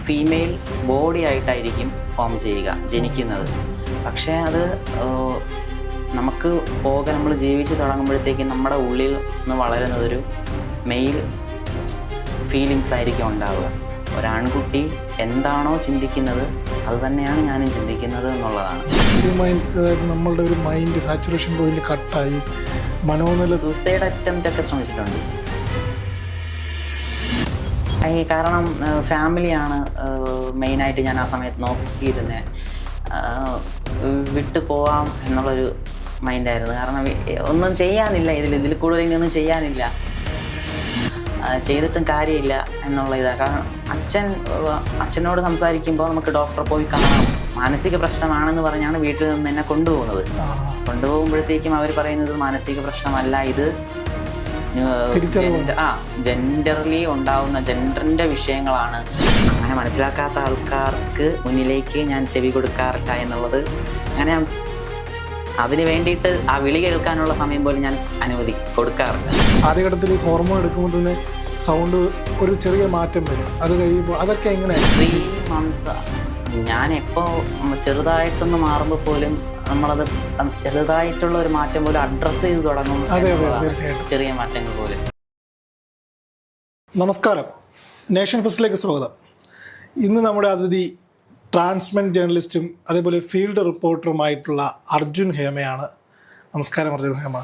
Female body ആയിട്ടായിരിക്കും form ചെയ്യുക, ജനിക്കുന്നത്. പക്ഷേ അത് നമുക്ക് നമ്മൾ ജീവിച്ച് തുടങ്ങുമ്പോഴത്തേക്കും നമ്മുടെ ഉള്ളിൽ നിന്ന് വളരുന്നതൊരു മെയിൽ ഫീലിങ്സ് ആയിരിക്കും ഉണ്ടാവുക. ഒരാൺകുട്ടി എന്താണോ ചിന്തിക്കുന്നത് അത് തന്നെയാണ് ഞാനും ചിന്തിക്കുന്നത് എന്നുള്ളതാണ്. നമ്മളുടെ ഒരു മൈൻഡ് സാച്ചുറേഷൻ പോയിന്റ് കട്ടായി മനോനില സൂസൈഡ് അറ്റംപ്റ്റ് ഒക്കെ ശ്രമിച്ചിട്ടുണ്ട്. കാരണം ഫാമിലിയാണ് മെയിനായിട്ട് ഞാൻ ആ സമയത്ത് നോക്കിയിരുന്നത്. വിട്ടു പോവാം എന്നുള്ളൊരു മൈൻഡായിരുന്നു. കാരണം ഒന്നും ചെയ്യാനില്ല, ഇതിൽ കൂടുതൽ ഇനിയൊന്നും ചെയ്യാനില്ല, ചെയ്തിട്ടും കാര്യമില്ല എന്നുള്ള ഇതാണ്. കാരണം അച്ഛനോട് സംസാരിക്കുമ്പോൾ നമുക്ക് ഡോക്ടറെ പോയി കാണാം, മാനസിക പ്രശ്നമാണെന്ന് പറഞ്ഞാണ് വീട്ടിൽ നിന്ന് എന്നെ കൊണ്ടുപോകുന്നത്. കൊണ്ടുപോകുമ്പോഴത്തേക്കും അവർ പറയുന്നത് മാനസിക പ്രശ്നമല്ല, ഇത് ജെൻഡർലി ഉണ്ടാവുന്ന ജെൻഡറിൻ്റെ വിഷയങ്ങളാണ്. അങ്ങനെ മനസ്സിലാക്കാത്ത ആൾക്കാർക്ക് മുന്നിലേക്ക് ഞാൻ ചെവി കൊടുക്കാറില്ല എന്നുള്ളത്. അങ്ങനെ അതിന് വേണ്ടിയിട്ട് ആ വിളി കേൾക്കാനുള്ള സമയം പോലും ഞാൻ അനുമതി കൊടുക്കാറില്ല. ആദ്യഘട്ടത്തിൽ ഹോർമോൺ എടുക്കുമ്പോൾ തന്നെ സൗണ്ട് ഒരു ചെറിയ മാറ്റം വരും. അത് കഴിയുമ്പോൾ അതൊക്കെ എങ്ങനെ 3 months ഞാൻ എപ്പോൾ ചെറുതായിട്ടൊന്ന് മാറുമ്പോൾ പോലും നമ്മളത് ചെറുതായിട്ടുള്ള ഒരു മാറ്റം പോലും അഡ്രസ്സ് ചെയ്ത് തുടങ്ങും. ചെറിയ മാറ്റങ്ങൾ പോലും. നമസ്കാരം, നേഷൻ ഫസ്റ്റിലേക്ക് സ്വാഗതം. ഇന്ന് നമ്മുടെ അതിഥി ട്രാൻസ്മെൻ ജേർണലിസ്റ്റും അതേപോലെ ഫീൽഡ് റിപ്പോർട്ടറുമായിട്ടുള്ള അർജുൻ ഹേമയാണ്. നമസ്കാരം അർജുൻ ഹേമ.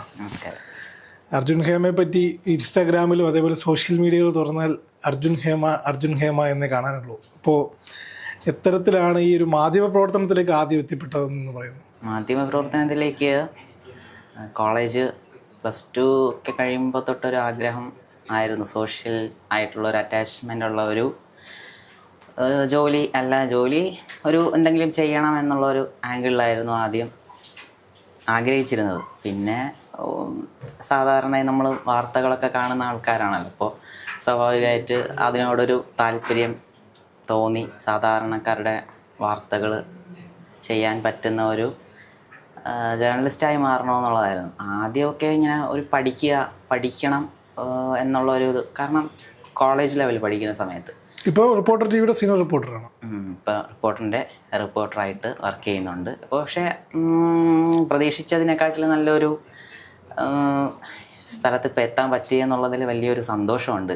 അർജുൻ ഹേമയെ പറ്റി ഇൻസ്റ്റാഗ്രാമിലും അതേപോലെ സോഷ്യൽ മീഡിയകൾ തുറന്നാൽ അർജുൻ ഹേമ എന്നേ കാണാനുള്ളൂ. അപ്പോൾ എത്തരത്തിലാണ് ഈ ഒരു മാധ്യമ പ്രവർത്തനത്തിലേക്ക് ആദ്യം എത്തിപ്പെട്ടതെന്ന് പറയുന്നു? മാധ്യമ പ്രവർത്തനത്തിലേക്ക് കോളേജ് +2 ഒക്കെ കഴിയുമ്പോൾ തൊട്ടൊരു ആഗ്രഹം ആയിരുന്നു. സോഷ്യൽ ആയിട്ടുള്ള ഒരു അറ്റാച്ച്മെൻ്റ് ഉള്ള ഒരു ജോലി ഒരു എന്തെങ്കിലും ചെയ്യണം എന്നുള്ളൊരു ആംഗിളിലായിരുന്നു ആദ്യം ആഗ്രഹിച്ചിരുന്നത്. പിന്നെ സാധാരണ നമ്മൾ വാർത്തകളൊക്കെ കാണുന്ന ആൾക്കാരാണല്ലോ, അപ്പോൾ സ്വാഭാവികമായിട്ട് അതിനോടൊരു താല്പര്യം തോന്നി. സാധാരണക്കാരുടെ വാർത്തകൾ ചെയ്യാൻ പറ്റുന്ന ഒരു ജേർണലിസ്റ്റായി മാറണമെന്നുള്ളതായിരുന്നു. ആദ്യമൊക്കെ ഇങ്ങനെ ഒരു പഠിക്കണം എന്നുള്ളൊരു ഇത്. കാരണം കോളേജ് ലെവൽ പഠിക്കുന്ന സമയത്ത് ഇപ്പോൾ റിപ്പോർട്ടർ ടിവിയുടെ സീനിയർ റിപ്പോർട്ടറാണ്. ഇപ്പോൾ റിപ്പോർട്ടറായിട്ട് വർക്ക് ചെയ്യുന്നുണ്ട്. പക്ഷേ പ്രതീക്ഷിച്ചതിനെക്കാട്ടിലും നല്ലൊരു സ്ഥലത്ത് ഇപ്പോൾ എത്താൻ പറ്റിയെന്നുള്ളതിൽ വലിയൊരു സന്തോഷമുണ്ട്.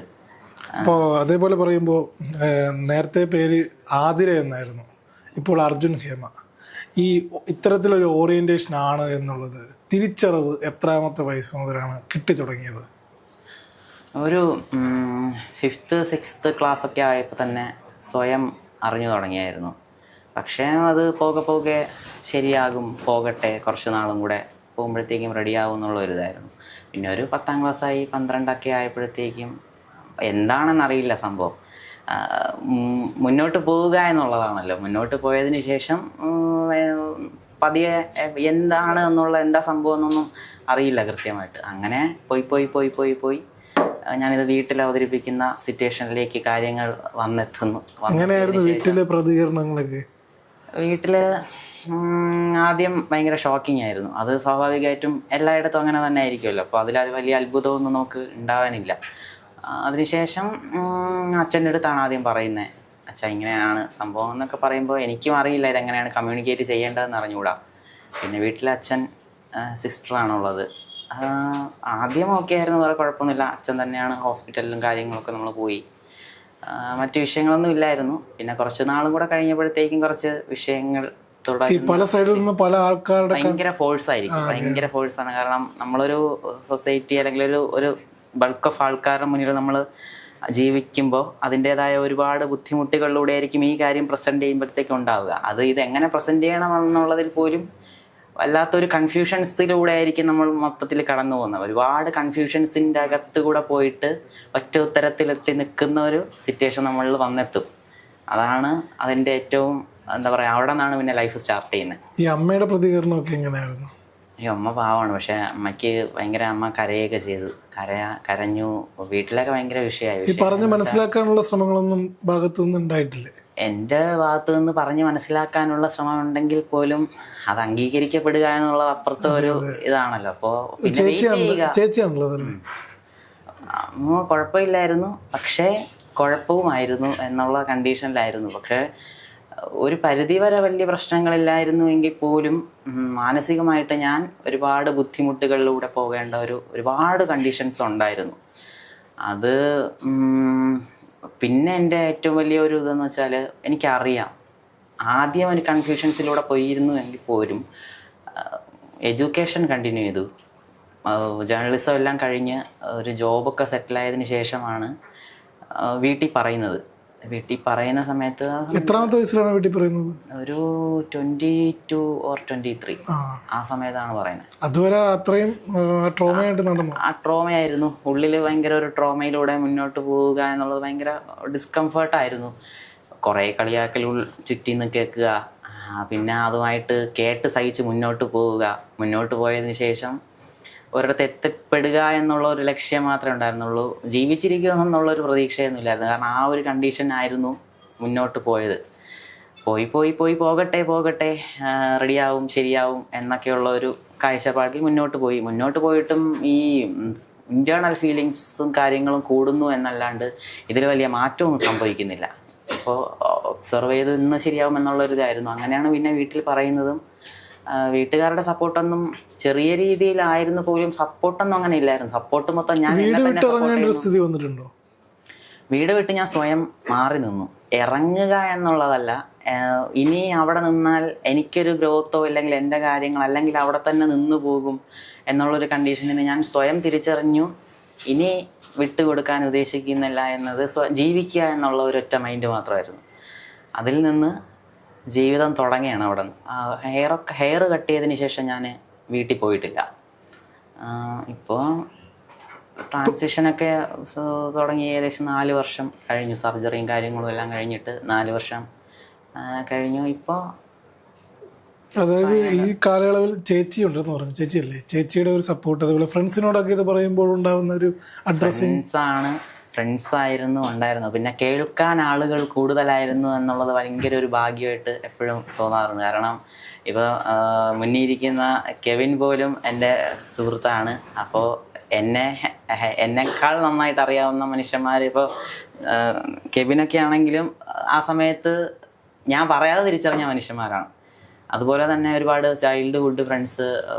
അപ്പോൾ അതേപോലെ പറയുമ്പോൾ നേരത്തെ പേര് ആതിര എന്നായിരുന്നു, ഇപ്പോൾ അർജുൻ ഹേമ. ഈ ഇത്തരത്തിലൊരു ഓറിയൻറ്റേഷൻ ആണ് എന്നുള്ളത് തിരിച്ചറിവ് എത്രാമത്തെ വയസ്സ് മുതലാണ് കിട്ടിത്തുടങ്ങിയത്? ഒരു 5th 6th ക്ലാസ്സൊക്കെ ആയപ്പോൾ തന്നെ സ്വയം അറിഞ്ഞു തുടങ്ങിയായിരുന്നു. പക്ഷേ അത് പോകെ ശരിയാകും, പോകട്ടെ, കുറച്ച് നാളും കൂടെ പോകുമ്പോഴത്തേക്കും റെഡിയാകും എന്നുള്ളൊരിതായിരുന്നു. പിന്നെ ഒരു 10ാം ക്ലാസ്സായി 12 ആയപ്പോഴത്തേക്കും എന്താണെന്നറിയില്ല സംഭവം. മുന്നോട്ട് പോവുക എന്നുള്ളതാണല്ലോ. മുന്നോട്ട് പോയതിന് ശേഷം പതിയെ എന്താണ് എന്താ സംഭവം എന്നൊന്നും അറിയില്ല കൃത്യമായിട്ട്. അങ്ങനെ പോയി ഞാനിത് വീട്ടിൽ അവതരിപ്പിക്കുന്ന സിറ്റുവേഷനിലേക്ക് കാര്യങ്ങൾ വന്നെത്തുന്നു. എങ്ങനെയായിരുന്നു വീട്ടിലെ പ്രതികരണങ്ങളൊക്കെ? വീട്ടിൽ ആദ്യം ഭയങ്കര ഷോക്കിംഗ് ആയിരുന്നു. അത് സ്വാഭാവികമായിട്ടും എല്ലായിടത്തും അങ്ങനെ തന്നെ ആയിരിക്കുമല്ലോ. അപ്പോൾ അതിൽ വലിയ അത്ഭുതമൊന്നും നമുക്ക് ഉണ്ടാവാനില്ല. അതിനുശേഷം അച്ഛൻ്റെ അടുത്താണ് ആദ്യം പറയുന്നത്. അച്ഛാ ഇങ്ങനെയാണ് സംഭവം എന്നൊക്കെ പറയുമ്പോൾ എനിക്കും അറിയില്ല ഇതെങ്ങനെയാണ് കമ്മ്യൂണിക്കേറ്റ് ചെയ്യേണ്ടതെന്ന് അറിഞ്ഞുകൂടാ. പിന്നെ വീട്ടിൽ അച്ഛൻ സിസ്റ്ററാണുള്ളത്. ആദ്യം ഓക്കെ ആയിരുന്നു, വേറെ കുഴപ്പമൊന്നുമില്ല. അച്ഛൻ തന്നെയാണ് ഹോസ്പിറ്റലിലും കാര്യങ്ങളൊക്കെ നമ്മൾ പോയി. മറ്റു വിഷയങ്ങളൊന്നും ഇല്ലായിരുന്നു. പിന്നെ കുറച്ച് നാളും കൂടെ കഴിഞ്ഞപ്പോഴത്തേക്കും കുറച്ച് വിഷയങ്ങൾ പല സൈഡിൽ നിന്ന് പല ആൾക്കാരുടെ ഭയങ്കര ഫോഴ്സാണ്. കാരണം നമ്മളൊരു സൊസൈറ്റി അല്ലെങ്കിൽ ഒരു ബൾക്ക് ഓഫ് ആൾക്കാരുടെ മുന്നിൽ നമ്മൾ ജീവിക്കുമ്പോൾ അതിൻ്റേതായ ഒരുപാട് ബുദ്ധിമുട്ടുകളിലൂടെ ആയിരിക്കും ഈ കാര്യം പ്രസൻറ്റ് ചെയ്യുമ്പോഴത്തേക്കും ഉണ്ടാവുക. ഇത് എങ്ങനെ പ്രസൻറ്റ് ചെയ്യണം എന്നുള്ളതിൽ പോലും വല്ലാത്തൊരു കൺഫ്യൂഷൻസിലൂടെ ആയിരിക്കും നമ്മൾ മൊത്തത്തിൽ കടന്നു പോകുന്നത്. ഒരുപാട് കൺഫ്യൂഷൻസിൻ്റെ അകത്ത് കൂടെ പോയിട്ട് ഒറ്റ ഉത്തരത്തിലെത്തി നിൽക്കുന്ന ഒരു സിറ്റുവേഷൻ നമ്മളിൽ വന്നെത്തും. അതാണ് അതിൻ്റെ ഏറ്റവും അവിടെ നിന്നാണ് പിന്നെ ലൈഫ് സ്റ്റാർട്ട് ചെയ്യുന്നത്. ഈ അമ്മയുടെ പ്രതികരണമൊക്കെ എങ്ങനെയായിരുന്നു? അമ്മ പാവമാണ്. പക്ഷെ അമ്മയ്ക്ക് അമ്മ കരയൊക്കെ ചെയ്തു, കരഞ്ഞു. വീട്ടിലൊക്കെ ഭയങ്കര വിഷയമായി. പറഞ്ഞ് മനസ്സിലാക്കാനുള്ള ശ്രമങ്ങളൊന്നും ഭാഗത്തുനിന്ന് ഉണ്ടായിട്ടില്ലേ? എൻ്റെ ഭാഗത്തു നിന്ന് പറഞ്ഞ് മനസ്സിലാക്കാനുള്ള ശ്രമം ഉണ്ടെങ്കിൽ പോലും അത് അംഗീകരിക്കപ്പെടുക എന്നുള്ളത് അപ്പുറത്തെ ഒരു ഇതാണല്ലോ. അപ്പോൾ ചേച്ചിയാണല്ലോ അമ്മ കുഴപ്പമില്ലായിരുന്നു. പക്ഷേ കുഴപ്പവുമായിരുന്നു എന്നുള്ള കണ്ടീഷനിലായിരുന്നു. പക്ഷേ ഒരു പരിധിവരെ വലിയ പ്രശ്നങ്ങളില്ലായിരുന്നു എങ്കിൽ പോലും മാനസികമായിട്ട് ഞാൻ ഒരുപാട് ബുദ്ധിമുട്ടുകളിലൂടെ പോകേണ്ട ഒരുപാട് കണ്ടീഷൻസ് ഉണ്ടായിരുന്നു. അത് പിന്നെ എൻ്റെ ഏറ്റവും വലിയ ഒരു ഇതെന്ന് വെച്ചാൽ എനിക്കറിയാം ആദ്യം ഒരു കൺഫ്യൂഷൻസിലൂടെ പോയിരുന്നു എങ്കിൽ പോലും എഡ്യൂക്കേഷൻ കണ്ടിന്യൂ ചെയ്തു. ജേർണലിസം എല്ലാം കഴിഞ്ഞ് ഒരു ജോബൊക്കെ സെറ്റിലായതിന് ശേഷമാണ് വീട്ടിൽ പറയുന്ന സമയത്ത് എത്രാമത്തെ വയസ്സിലാണ് വീട്ടിൽ പറയുന്നത്? ഒരു 22 or 23 ആ സമയത്താണ് പറയുന്നത്. അതുവരെ അത്രയും ട്രോമയായിട്ട് നടന്നു. ആ ട്രോമയായിരുന്നു ഉള്ളിൽ. ഭയങ്കര ഒരു ട്രോമയിലൂടെ മുന്നോട്ട് പോവുക എന്നുള്ളത് ഭയങ്കര ഡിസ്കംഫർട്ടായിരുന്നു. കുറേ കളിയാക്കലുകൾ ചുറ്റിന്ന് കേൾക്കുക, പിന്നെ അതുമായിട്ട് കേട്ട് സഹിച്ച് മുന്നോട്ട് പോയതിന് ശേഷം ഒരിടത്ത് എത്തിപ്പെടുക എന്നുള്ള ഒരു ലക്ഷ്യം മാത്രമേ ഉണ്ടായിരുന്നുള്ളൂ. ജീവിച്ചിരിക്കുക എന്നുള്ളൊരു പ്രതീക്ഷയൊന്നുമില്ലായിരുന്നു. കാരണം ആ ഒരു കണ്ടീഷൻ ആയിരുന്നു മുന്നോട്ട് പോയത്. പോകട്ടെ റെഡിയാവും, ശരിയാവും എന്നൊക്കെയുള്ള ഒരു കാഴ്ചപ്പാടിൽ മുന്നോട്ട് പോയിട്ടും ഈ ഇൻറ്റേർണൽ ഫീലിങ്സും കാര്യങ്ങളും കൂടുന്നു എന്നല്ലാണ്ട് ഇതിൽ വലിയ മാറ്റമൊന്നും സംഭവിക്കുന്നില്ല. അപ്പോൾ ഒബ്സർവ് ചെയ്ത് ഇന്ന് ശരിയാവും എന്നുള്ളൊരിതായിരുന്നു. അങ്ങനെയാണ് പിന്നെ വീട്ടിൽ പറയുന്നതും. വീട്ടുകാരുടെ സപ്പോർട്ടൊന്നും ചെറിയ രീതിയിലായിരുന്നു പോലും സപ്പോർട്ടൊന്നും അങ്ങനെ ഇല്ലായിരുന്നു. സപ്പോർട്ട് മൊത്തം ഞാൻ വീട് വിട്ട് ഞാൻ സ്വയം മാറി നിന്നു. ഇറങ്ങുക എന്നുള്ളതല്ല, ഇനി അവിടെ നിന്നാൽ എനിക്കൊരു ഗ്രോത്തോ അല്ലെങ്കിൽ എൻ്റെ കാര്യങ്ങൾ അല്ലെങ്കിൽ അവിടെ തന്നെ നിന്നു പോകും എന്നുള്ളൊരു കണ്ടീഷനിൽ നിന്ന് ഞാൻ സ്വയം തിരിച്ചറിഞ്ഞു. ഇനി വിട്ടുകൊടുക്കാൻ ഉദ്ദേശിക്കുന്നില്ല എന്നത് ജീവിക്കുക എന്നുള്ള ഒരൊറ്റ മൈൻഡ് മാത്രമായിരുന്നു. അതിൽ നിന്ന് ജീവിതം തുടങ്ങിയാണ്. അവിടെ നിന്ന് ഹെയർ കട്ട് ചെയ്തതിന് ശേഷം ഞാൻ വീട്ടിൽ പോയിട്ടില്ല. ഇപ്പോൾ ട്രാൻസിഷനൊക്കെ തുടങ്ങി ഏകദേശം 4 വർഷം കഴിഞ്ഞു. സർജറിയും കാര്യങ്ങളും എല്ലാം കഴിഞ്ഞിട്ട് 4 വർഷം കഴിഞ്ഞു. ഇപ്പോൾ അതായത് ഈ കാലയളവിൽ ചേച്ചി ഉണ്ടെന്ന് പറഞ്ഞു. ചേച്ചിയല്ലേ? ചേച്ചിയുടെ ഒരു സപ്പോർട്ട്, അതുപോലെ ഫ്രണ്ട്സിനോടൊക്കെ ഇത് പറയുമ്പോൾ ഉണ്ടാകുന്ന ഒരു അഡ്രസ്സിങ് ഫ്രണ്ട്സായിരുന്നു ഉണ്ടായിരുന്നത്. പിന്നെ കേൾക്കാൻ ആളുകൾ കൂടുതലായിരുന്നു എന്നുള്ളത് ഭയങ്കര ഒരു ഭാഗ്യമായിട്ട് എപ്പോഴും തോന്നാറുണ്ട്. കാരണം ഇപ്പോൾ മുന്നിരിക്കുന്ന കെവിൻ പോലും എൻ്റെ സുഹൃത്താണ്. അപ്പോൾ എന്നെക്കാൾ നന്നായിട്ട് അറിയാവുന്ന മനുഷ്യന്മാർ ഇപ്പോൾ കെവിനൊക്കെ ആണെങ്കിലും ആ സമയത്ത് ഞാൻ പറയാതെ തിരിച്ചറിഞ്ഞ മനുഷ്യന്മാരാണ്. അതുപോലെ തന്നെ ഒരുപാട് ചൈൽഡ്ഹുഡ് ഫ്രണ്ട്സ്,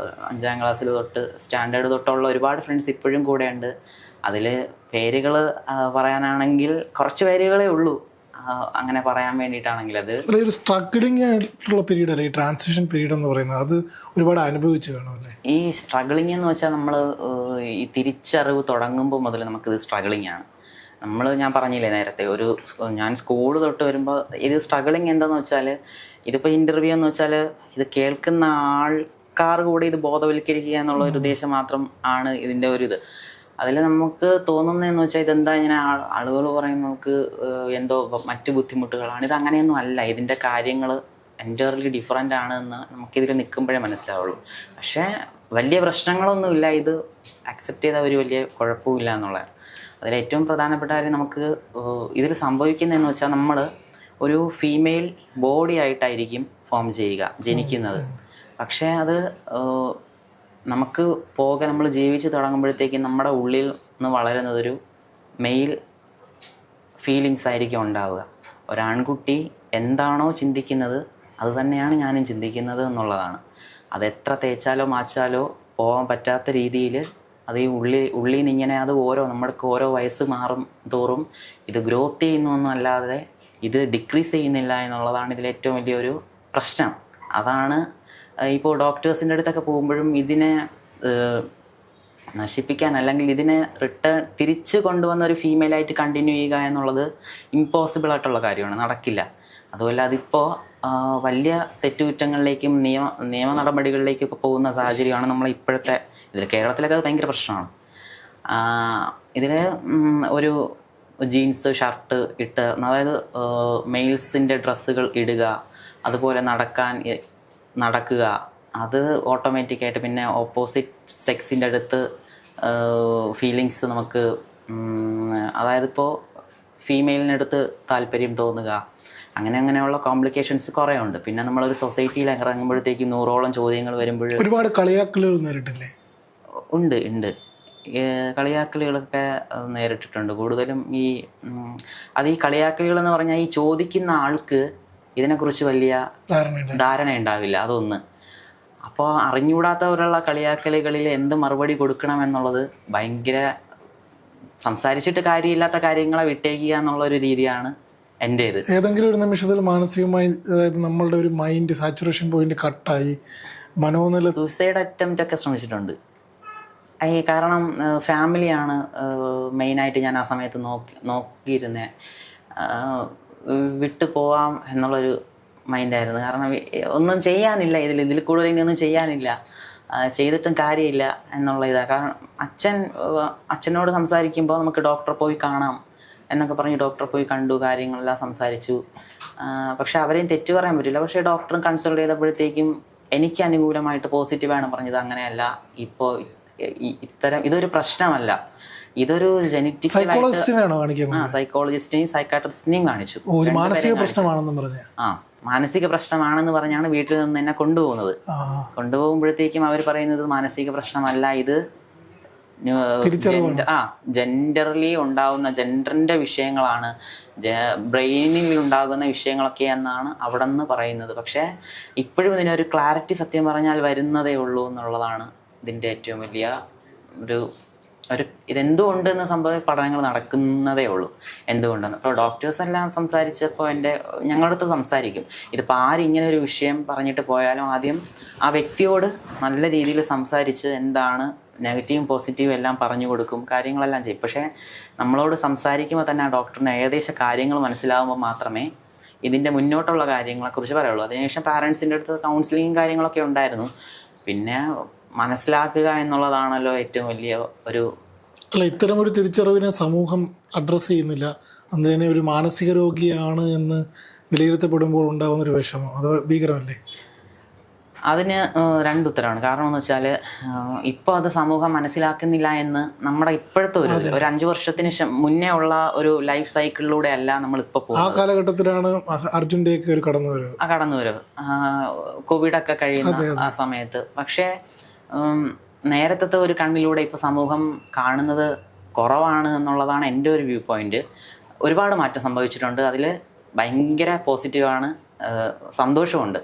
5ാം ക്ലാസ്സിൽ തൊട്ട് സ്റ്റാൻഡേർഡ് തൊട്ടുള്ള ഒരുപാട് ഫ്രണ്ട്സ് ഇപ്പോഴും കൂടെയുണ്ട്. അതിൽ പേരുകൾ പറയാനാണെങ്കിൽ കുറച്ച് പേരുകളേ ഉള്ളൂ അങ്ങനെ പറയാൻ വേണ്ടിയിട്ടാണെങ്കിൽ. അത് ഒരു സ്ട്രഗ്ലിംഗ് ആയിട്ടുള്ള പീരീഡ് അല്ലേ ഈ ട്രാൻസിഷൻ പീരീഡ് എന്ന് പറയുന്നത്? അത് ഒരുപാട് അനുഭവിച്ചു കാണുമല്ലേ? ഈ സ്ട്രഗ്ലിംഗ് എന്ന് വെച്ചാൽ നമ്മൾ ഈ തിരിച്ചറിവ് തുടങ്ങുമ്പോൾ മുതൽ നമുക്കിത് സ്ട്രഗ്ലിംഗ് ആണ്. ഞാൻ പറഞ്ഞില്ലേ നേരത്തെ, ഞാൻ സ്കൂൾ തൊട്ട് വരുമ്പോൾ ഇത് സ്ട്രഗ്ലിംഗ് എന്താണെന്ന് വെച്ചാൽ, ഇതിപ്പോൾ ഇൻ്റർവ്യൂ എന്ന് വെച്ചാൽ ഇത് കേൾക്കുന്ന ആൾക്കാർ കൂടെ ഇത് ബോധവൽക്കരിക്കുക എന്നുള്ള ഒരു ഉദ്ദേശം മാത്രം ആണ് ഇതിൻ്റെ ഒരു ഇത്. അതിൽ നമുക്ക് തോന്നുന്നതെന്ന് വെച്ചാൽ ഇതെന്താ ഇങ്ങനെ ആളുകൾ പറയും നമുക്ക് എന്തോ മറ്റു ബുദ്ധിമുട്ടുകളാണ്. ഇത് അങ്ങനെയൊന്നും അല്ല. ഇതിൻ്റെ കാര്യങ്ങൾ എൻറ്റയർലി ഡിഫറൻ്റ് ആണ് എന്ന് നമുക്കിതിൽ നിൽക്കുമ്പോഴേ മനസ്സിലാവുള്ളൂ. പക്ഷേ വലിയ പ്രശ്നങ്ങളൊന്നുമില്ല. ഇത് അക്സെപ്റ്റ് ചെയ്താൽ ഒരു വലിയ കുഴപ്പമില്ല എന്നുള്ളതാണ്. അതിലേറ്റവും പ്രധാനപ്പെട്ട കാര്യം നമുക്ക് ഇതിൽ സംഭവിക്കുന്നതെന്ന് വെച്ചാൽ നമ്മൾ ഒരു ഫീമെയിൽ ബോഡി ആയിട്ടായിരിക്കും ഫോം ജനിക്കുന്നത്. പക്ഷേ അത് നമുക്ക് നമ്മൾ ജീവിച്ച് തുടങ്ങുമ്പോഴത്തേക്കും നമ്മുടെ ഉള്ളിൽ നിന്ന് വളരുന്നതൊരു മെയിൽ ഫീലിങ്സ് ആയിരിക്കും ഉണ്ടാവുക. ഒരാൺകുട്ടി എന്താണോ ചിന്തിക്കുന്നത് അത് തന്നെയാണ് ഞാനും ചിന്തിക്കുന്നത് എന്നുള്ളതാണ്. അതെത്ര തേച്ചാലോ മാച്ചാലോ പോകാൻ പറ്റാത്ത രീതിയിൽ അത് ഈ ഉള്ളിൽ നിന്ന് ഇങ്ങനെ അത് നമ്മൾക്ക് ഓരോ വയസ്സ് മാറും തോറും ഇത് ഗ്രോത്ത് ചെയ്യുന്നൊന്നുമല്ലാതെ ഇത് ഡിക്രീസ് ചെയ്യുന്നില്ല എന്നുള്ളതാണ് ഇതിലേറ്റവും വലിയൊരു പ്രശ്നം. അതാണ് ഇപ്പോൾ ഡോക്ടേഴ്സിൻ്റെ അടുത്തൊക്കെ പോകുമ്പോഴും ഇതിനെ നശിപ്പിക്കാൻ അല്ലെങ്കിൽ ഇതിനെ തിരിച്ച് കൊണ്ടുവന്ന ഒരു ഫീമെയിലായിട്ട് കണ്ടിന്യൂ ചെയ്യുക എന്നുള്ളത് ഇമ്പോസിബിൾ ആയിട്ടുള്ള കാര്യമാണ്, നടക്കില്ല. അതുപോലെ അതിപ്പോൾ വലിയ തെറ്റുകുറ്റങ്ങളിലേക്കും നിയമ നടപടികളിലേക്കൊക്കെ പോകുന്ന സാഹചര്യമാണ് നമ്മൾ ഇപ്പോഴത്തെ ഇതിൽ. കേരളത്തിലൊക്കെ അത് ഭയങ്കര പ്രശ്നമാണ്. ഇതിൽ ഒരു ജീൻസ് ഷർട്ട് ഇട്ട്, അതായത് മെയിൽസിൻ്റെ ഡ്രസ്സുകൾ ഇടുക, അതുപോലെ നടക്കുക, അത് ഓട്ടോമാറ്റിക്കായിട്ട് പിന്നെ ഓപ്പോസിറ്റ് സെക്സിൻ്റെ അടുത്ത് ഫീലിങ്സ് നമുക്ക്, അതായത് ഇപ്പോൾ ഫീമെയിലിനടുത്ത് താല്പര്യം തോന്നുക, അങ്ങനെയുള്ള കോംപ്ലിക്കേഷൻസ് കുറേ ഉണ്ട്. പിന്നെ നമ്മളൊരു സൊസൈറ്റിയിൽ ഇറങ്ങുമ്പോഴത്തേക്കും 100ഓളം ചോദ്യങ്ങൾ വരുമ്പോൾ ഒരുപാട് കളിയാക്കലുകൾ നേരിട്ടില്ലേ? ഉണ്ട്. കളിയാക്കലുകളൊക്കെ നേരിട്ടിട്ടുണ്ട്. കൂടുതലും അത് ഈ കളിയാക്കലുകൾ എന്ന് പറഞ്ഞാൽ ഈ ചോദിക്കുന്ന ആൾക്ക് ഇതിനെക്കുറിച്ച് വലിയ ധാരണ ഉണ്ടാവില്ല, അതൊന്ന്. അപ്പോൾ അറിഞ്ഞുകൂടാത്തവരുള്ള കളിയാക്കലുകളിൽ എന്ത് മറുപടി കൊടുക്കണം എന്നുള്ളത് ഭയങ്കര സംസാരിച്ചിട്ട് കാര്യമില്ലാത്ത കാര്യങ്ങളെ വിട്ടേക്കുക എന്നുള്ളൊരു രീതിയാണ് എൻ്റേത്. ഏതെങ്കിലും ഒരു നിമിഷത്തിൽ മാനസികമായി, അതായത് നമ്മളുടെ ഒരു മൈൻഡ് സാച്ചുറേഷൻ പോയിന്റ് കട്ടായി മനോനില സൂസൈഡ് അറ്റംപ്റ്റ് ഒക്കെ ശ്രമിച്ചിട്ടുണ്ട്. കാരണം ഫാമിലിയാണ് മെയിനായിട്ട് ഞാൻ ആ സമയത്ത് നോക്കിയിരുന്നത്. വിട്ടു പോവാം എന്നുള്ളൊരു മൈൻഡായിരുന്നു. കാരണം ഒന്നും ചെയ്യാനില്ല, ഇതിൽ കൂടുതൽ ഇനിയൊന്നും ചെയ്യാനില്ല, ചെയ്തിട്ടും കാര്യമില്ല എന്നുള്ള ഇതാണ്. കാരണം അച്ഛനോട് സംസാരിക്കുമ്പോൾ നമുക്ക് ഡോക്ടറെ പോയി കാണാം എന്നൊക്കെ പറഞ്ഞ് ഡോക്ടറെ പോയി കണ്ടു, കാര്യങ്ങളെല്ലാം സംസാരിച്ചു. പക്ഷെ അവരെയും തെറ്റു പറയാൻ പറ്റില്ല. പക്ഷേ ഡോക്ടറും കൺസൾട്ട് ചെയ്തപ്പോഴത്തേക്കും എനിക്ക് അനുകൂലമായിട്ട് പോസിറ്റീവാണ് പറഞ്ഞത്. അങ്ങനെയല്ല, ഇപ്പോൾ ഇതൊരു പ്രശ്നമല്ല, ഇതൊരു സൈക്കോളജിസ്റ്റിനെയും സൈക്കാട്രിസ്റ്റിനെയും കാണിച്ചു. മാനസിക പ്രശ്നമാണെന്ന് പറഞ്ഞാണ് വീട്ടിൽ നിന്ന് എന്നെ കൊണ്ടുപോകുമ്പോഴത്തേക്കും അവർ പറയുന്നത് മാനസിക പ്രശ്നമല്ല, ഇത് ജെൻഡറിലി ഉണ്ടാകുന്ന ജെൻഡറിന്റെ വിഷയങ്ങളാണ്, ബ്രെയിനിൽ ഉണ്ടാകുന്ന വിഷയങ്ങളൊക്കെ എന്നാണ് അവിടെ നിന്ന് പറയുന്നത്. പക്ഷേ ഇപ്പോഴും ഇതിനൊരു ക്ലാരിറ്റി സത്യം പറഞ്ഞാൽ വരുന്നതേ ഉള്ളൂ എന്നുള്ളതാണ് ഇതിൻ്റെ ഏറ്റവും വലിയ ഒരു ഇതെന്തുകൊണ്ടെന്ന് പഠനങ്ങൾ നടക്കുന്നതേ ഉള്ളൂ, എന്തുകൊണ്ടെന്ന്. അപ്പോൾ ഡോക്ടേഴ്സ് എല്ലാം സംസാരിച്ചപ്പോൾ ഞങ്ങളുടെ അടുത്ത് സംസാരിക്കും. ഇതിപ്പോൾ ആരിങ്ങനെ ഒരു വിഷയം പറഞ്ഞിട്ട് പോയാലും ആദ്യം ആ വ്യക്തിയോട് നല്ല രീതിയിൽ സംസാരിച്ച് എന്താണ് നെഗറ്റീവും പോസിറ്റീവും എല്ലാം പറഞ്ഞു കൊടുക്കും, കാര്യങ്ങളെല്ലാം ചെയ്യും. പക്ഷേ നമ്മളോട് സംസാരിക്കുമ്പോൾ തന്നെ ആ ഡോക്ടറിന് ഏകദേശം കാര്യങ്ങൾ മനസ്സിലാകുമ്പോൾ മാത്രമേ ഇതിൻ്റെ മുന്നോട്ടുള്ള കാര്യങ്ങളെക്കുറിച്ച് പറയുള്ളൂ. അതിനുശേഷം പാരൻസിൻ്റെ അടുത്ത് കൗൺസിലിങ്ങും കാര്യങ്ങളൊക്കെ ഉണ്ടായിരുന്നു. പിന്നെ മനസ്സിലാക്കുക എന്നുള്ളതാണല്ലോ ഏറ്റവും വലിയ ഇത്തരമൊരു തിരിച്ചറിവിനെ സമൂഹം അഡ്രസ്സ് ചെയ്യുന്നില്ല. അന്ന് ഒരു മാനസിക രോഗിയാണ് എന്ന് വിലയിരുത്തപ്പെടുമ്പോൾ ഉണ്ടാകുന്നൊരു വിഷമം, അത് ഭീകരമല്ലേ? അതിന് രണ്ടുത്തരമാണ്. കാരണം എന്ന് വെച്ചാൽ ഇപ്പോൾ അത് സമൂഹം മനസ്സിലാക്കുന്നില്ല എന്ന് നമ്മുടെ ഇപ്പോഴത്തെ ഒരു 5 വർഷത്തിന് മുന്നേ ഉള്ള ഒരു ലൈഫ് സൈക്കിളിലൂടെ അല്ല നമ്മളിപ്പോൾ പോകുന്നത്. ആ കാലഘട്ടത്തിലാണ് അർജുൻ്റെ ഒരു കടന്നുവരവ് കോവിഡൊക്കെ കഴിയുന്ന ആ സമയത്ത്. പക്ഷേ നേരത്തെ ഒരു കണ്ണിലൂടെ ഇപ്പോൾ സമൂഹം കാണുന്നത് കുറവാണ് എന്നുള്ളതാണ് എൻ്റെ ഒരു വ്യൂ പോയിന്റ്. ഒരുപാട് മാറ്റം സംഭവിച്ചിട്ടുണ്ട്, അതിൽ ഭയങ്കര പോസിറ്റീവാണ്, സന്തോഷമുണ്ട്.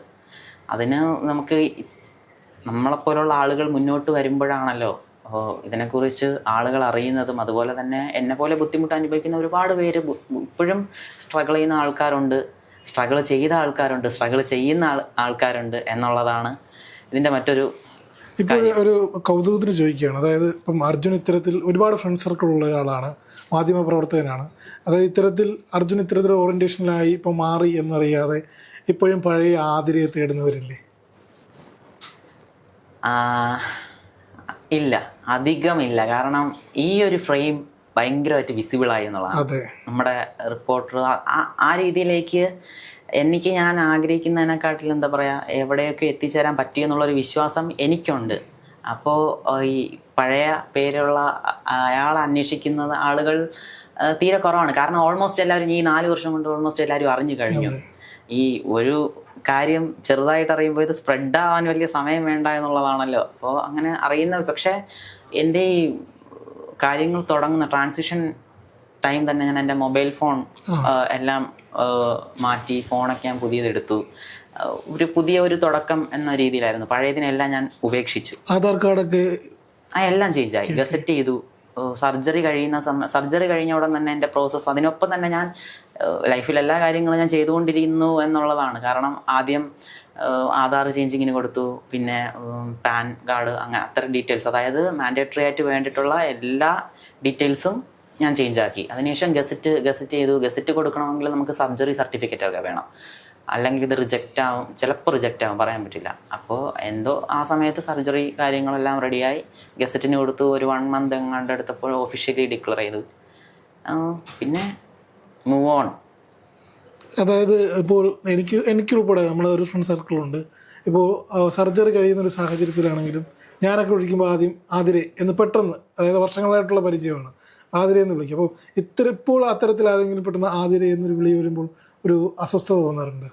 അതിന് നമുക്ക് നമ്മളെപ്പോലുള്ള ആളുകൾ മുന്നോട്ട് വരുമ്പോഴാണല്ലോ ഇതിനെക്കുറിച്ച് ആളുകൾ അറിയുന്നതും. അതുപോലെ തന്നെ എന്നെപ്പോലെ ബുദ്ധിമുട്ട് അനുഭവിക്കുന്ന ഒരുപാട് പേര് ഇപ്പോഴും സ്ട്രഗിൾ ചെയ്യുന്ന ആൾക്കാരുണ്ട്, സ്ട്രഗിൾ ചെയ്ത ആൾക്കാരുണ്ട്, സ്ട്രഗിൾ ചെയ്യുന്ന ആൾക്കാരുണ്ട് എന്നുള്ളതാണ് ഇതിൻ്റെ മറ്റൊരു. ഇപ്പോൾ ഒരു കൗതുകത്തിന് ചോദിക്കുകയാണ്, അതായത് ഇപ്പം അർജുൻ ഇത്തരത്തിൽ ഒരുപാട് ഫ്രണ്ട് സർക്കിൾ ഉള്ള ഒരാളാണ്, മാധ്യമപ്രവർത്തകനാണ്. അതായത് അർജുൻ ഇത്തരത്തിൽ ഓറിയൻറ്റേഷനിലായി ഇപ്പോൾ മാറി എന്നറിയാതെ ഇപ്പോഴും പഴയ ആതിരയെ തേടുന്നവരില്ലേ? ഇല്ല, അധികമില്ല. കാരണം ഈ ഒരു ഫ്രെയിം ഭയങ്കരമായിട്ട് വിസിബിളായി എന്നുള്ളതാണ്. നമ്മുടെ റിപ്പോർട്ടർ ആ രീതിയിലേക്ക് ഞാൻ ആഗ്രഹിക്കുന്നതിനെക്കാട്ടിൽ എന്താ പറയുക, എവിടെയൊക്കെ എത്തിച്ചേരാൻ പറ്റിയെന്നുള്ളൊരു വിശ്വാസം എനിക്കുണ്ട്. അപ്പോൾ ഈ പഴയ പേരുള്ള അയാളെ അന്വേഷിക്കുന്ന ആളുകൾ തീരെ കുറവാണ്. കാരണം ഓൾമോസ്റ്റ് എല്ലാവരും ഈ 4 വർഷം കൊണ്ട് ഓൾമോസ്റ്റ് എല്ലാവരും അറിഞ്ഞു കഴിഞ്ഞു. ഈ ഒരു കാര്യം ചെറുതായിട്ട് അറിയുമ്പോൾ ഇത് സ്പ്രെഡ് ആവാൻ വലിയ സമയം വേണ്ട എന്നുള്ളതാണല്ലോ. അപ്പോൾ അങ്ങനെ അറിയുന്ന, പക്ഷേ എൻ്റെ ഈ കാര്യങ്ങൾ തുടങ്ങുന്ന ട്രാൻസിഷൻ ടൈം തന്നെ ഞാൻ എൻ്റെ മൊബൈൽ ഫോൺ എല്ലാം മാറ്റി, ഫോണൊക്കെ ഞാൻ പുതിയതെടുത്തു. പുതിയ ഒരു തുടക്കം എന്ന രീതിയിലായിരുന്നു. പഴയതിനെല്ലാം ഞാൻ ഉപേക്ഷിച്ചു. ആധാർ കാർഡൊക്കെ എല്ലാം ചേഞ്ചായി, ഗസറ്റ് ചെയ്തു. സർജറി കഴിഞ്ഞ ഉടൻ തന്നെ എൻ്റെ പ്രോസസ്സ്, അതിനൊപ്പം തന്നെ ഞാൻ ലൈഫിൽ എല്ലാ കാര്യങ്ങളും ഞാൻ ചെയ്തുകൊണ്ടിരിക്കുന്നു എന്നുള്ളതാണ്. കാരണം ആദ്യം ആധാർ ചേഞ്ചിങ്ങിന് കൊടുത്തു, പിന്നെ പാൻ കാർഡ്, അങ്ങനെ അത്ര ഡീറ്റെയിൽസ്, അതായത് മാൻഡേറ്ററി ആയിട്ട് വേണ്ടിയിട്ടുള്ള എല്ലാ ഡീറ്റെയിൽസും ഞാൻ ചേഞ്ചാക്കി. അതിനുശേഷം ഗസറ്റ് ചെയ്തു. ഗസറ്റ് കൊടുക്കണമെങ്കിൽ നമുക്ക് സർജറി സർട്ടിഫിക്കറ്റ് ഒക്കെ വേണം, അല്ലെങ്കിൽ ഇത് ചിലപ്പോൾ റിജക്റ്റ് ആവും, പറയാൻ പറ്റില്ല. അപ്പോൾ എന്തോ ആ സമയത്ത് സർജറി കാര്യങ്ങളെല്ലാം റെഡിയായി, ഗസറ്റിന് കൊടുത്തു. ഒരു 1 മന്ത് എങ്ങാണ്ട് എടുത്തപ്പോൾ ഒഫീഷ്യലി ഡിക്ലെയർ ചെയ്തു. പിന്നെ മൂവ് ഓൺ. അതായത് ഇപ്പോൾ എനിക്കുൾപ്പെടെ നമ്മളൊരു ഫ്രണ്ട് സർക്കിളുണ്ട്. ഇപ്പോൾ സർജറി കഴിയുന്നൊരു സാഹചര്യത്തിലാണെങ്കിലും ഞാനൊക്കെ വിളിക്കുമ്പോൾ ആദ്യം ആതിരെ എന്ന് പെട്ടെന്ന്, അതായത് വർഷങ്ങളായിട്ടുള്ള പരിചയമാണ്, ആതിരെ എന്ന് വിളിക്കും. അപ്പോൾ ഇപ്പോൾ അത്തരത്തിൽ ആരെങ്കിലും പെട്ടെന്ന് ആതിരെ എന്നൊരു വിളി വരുമ്പോൾ ഒരു അസ്വസ്ഥത തോന്നാറുണ്ട്.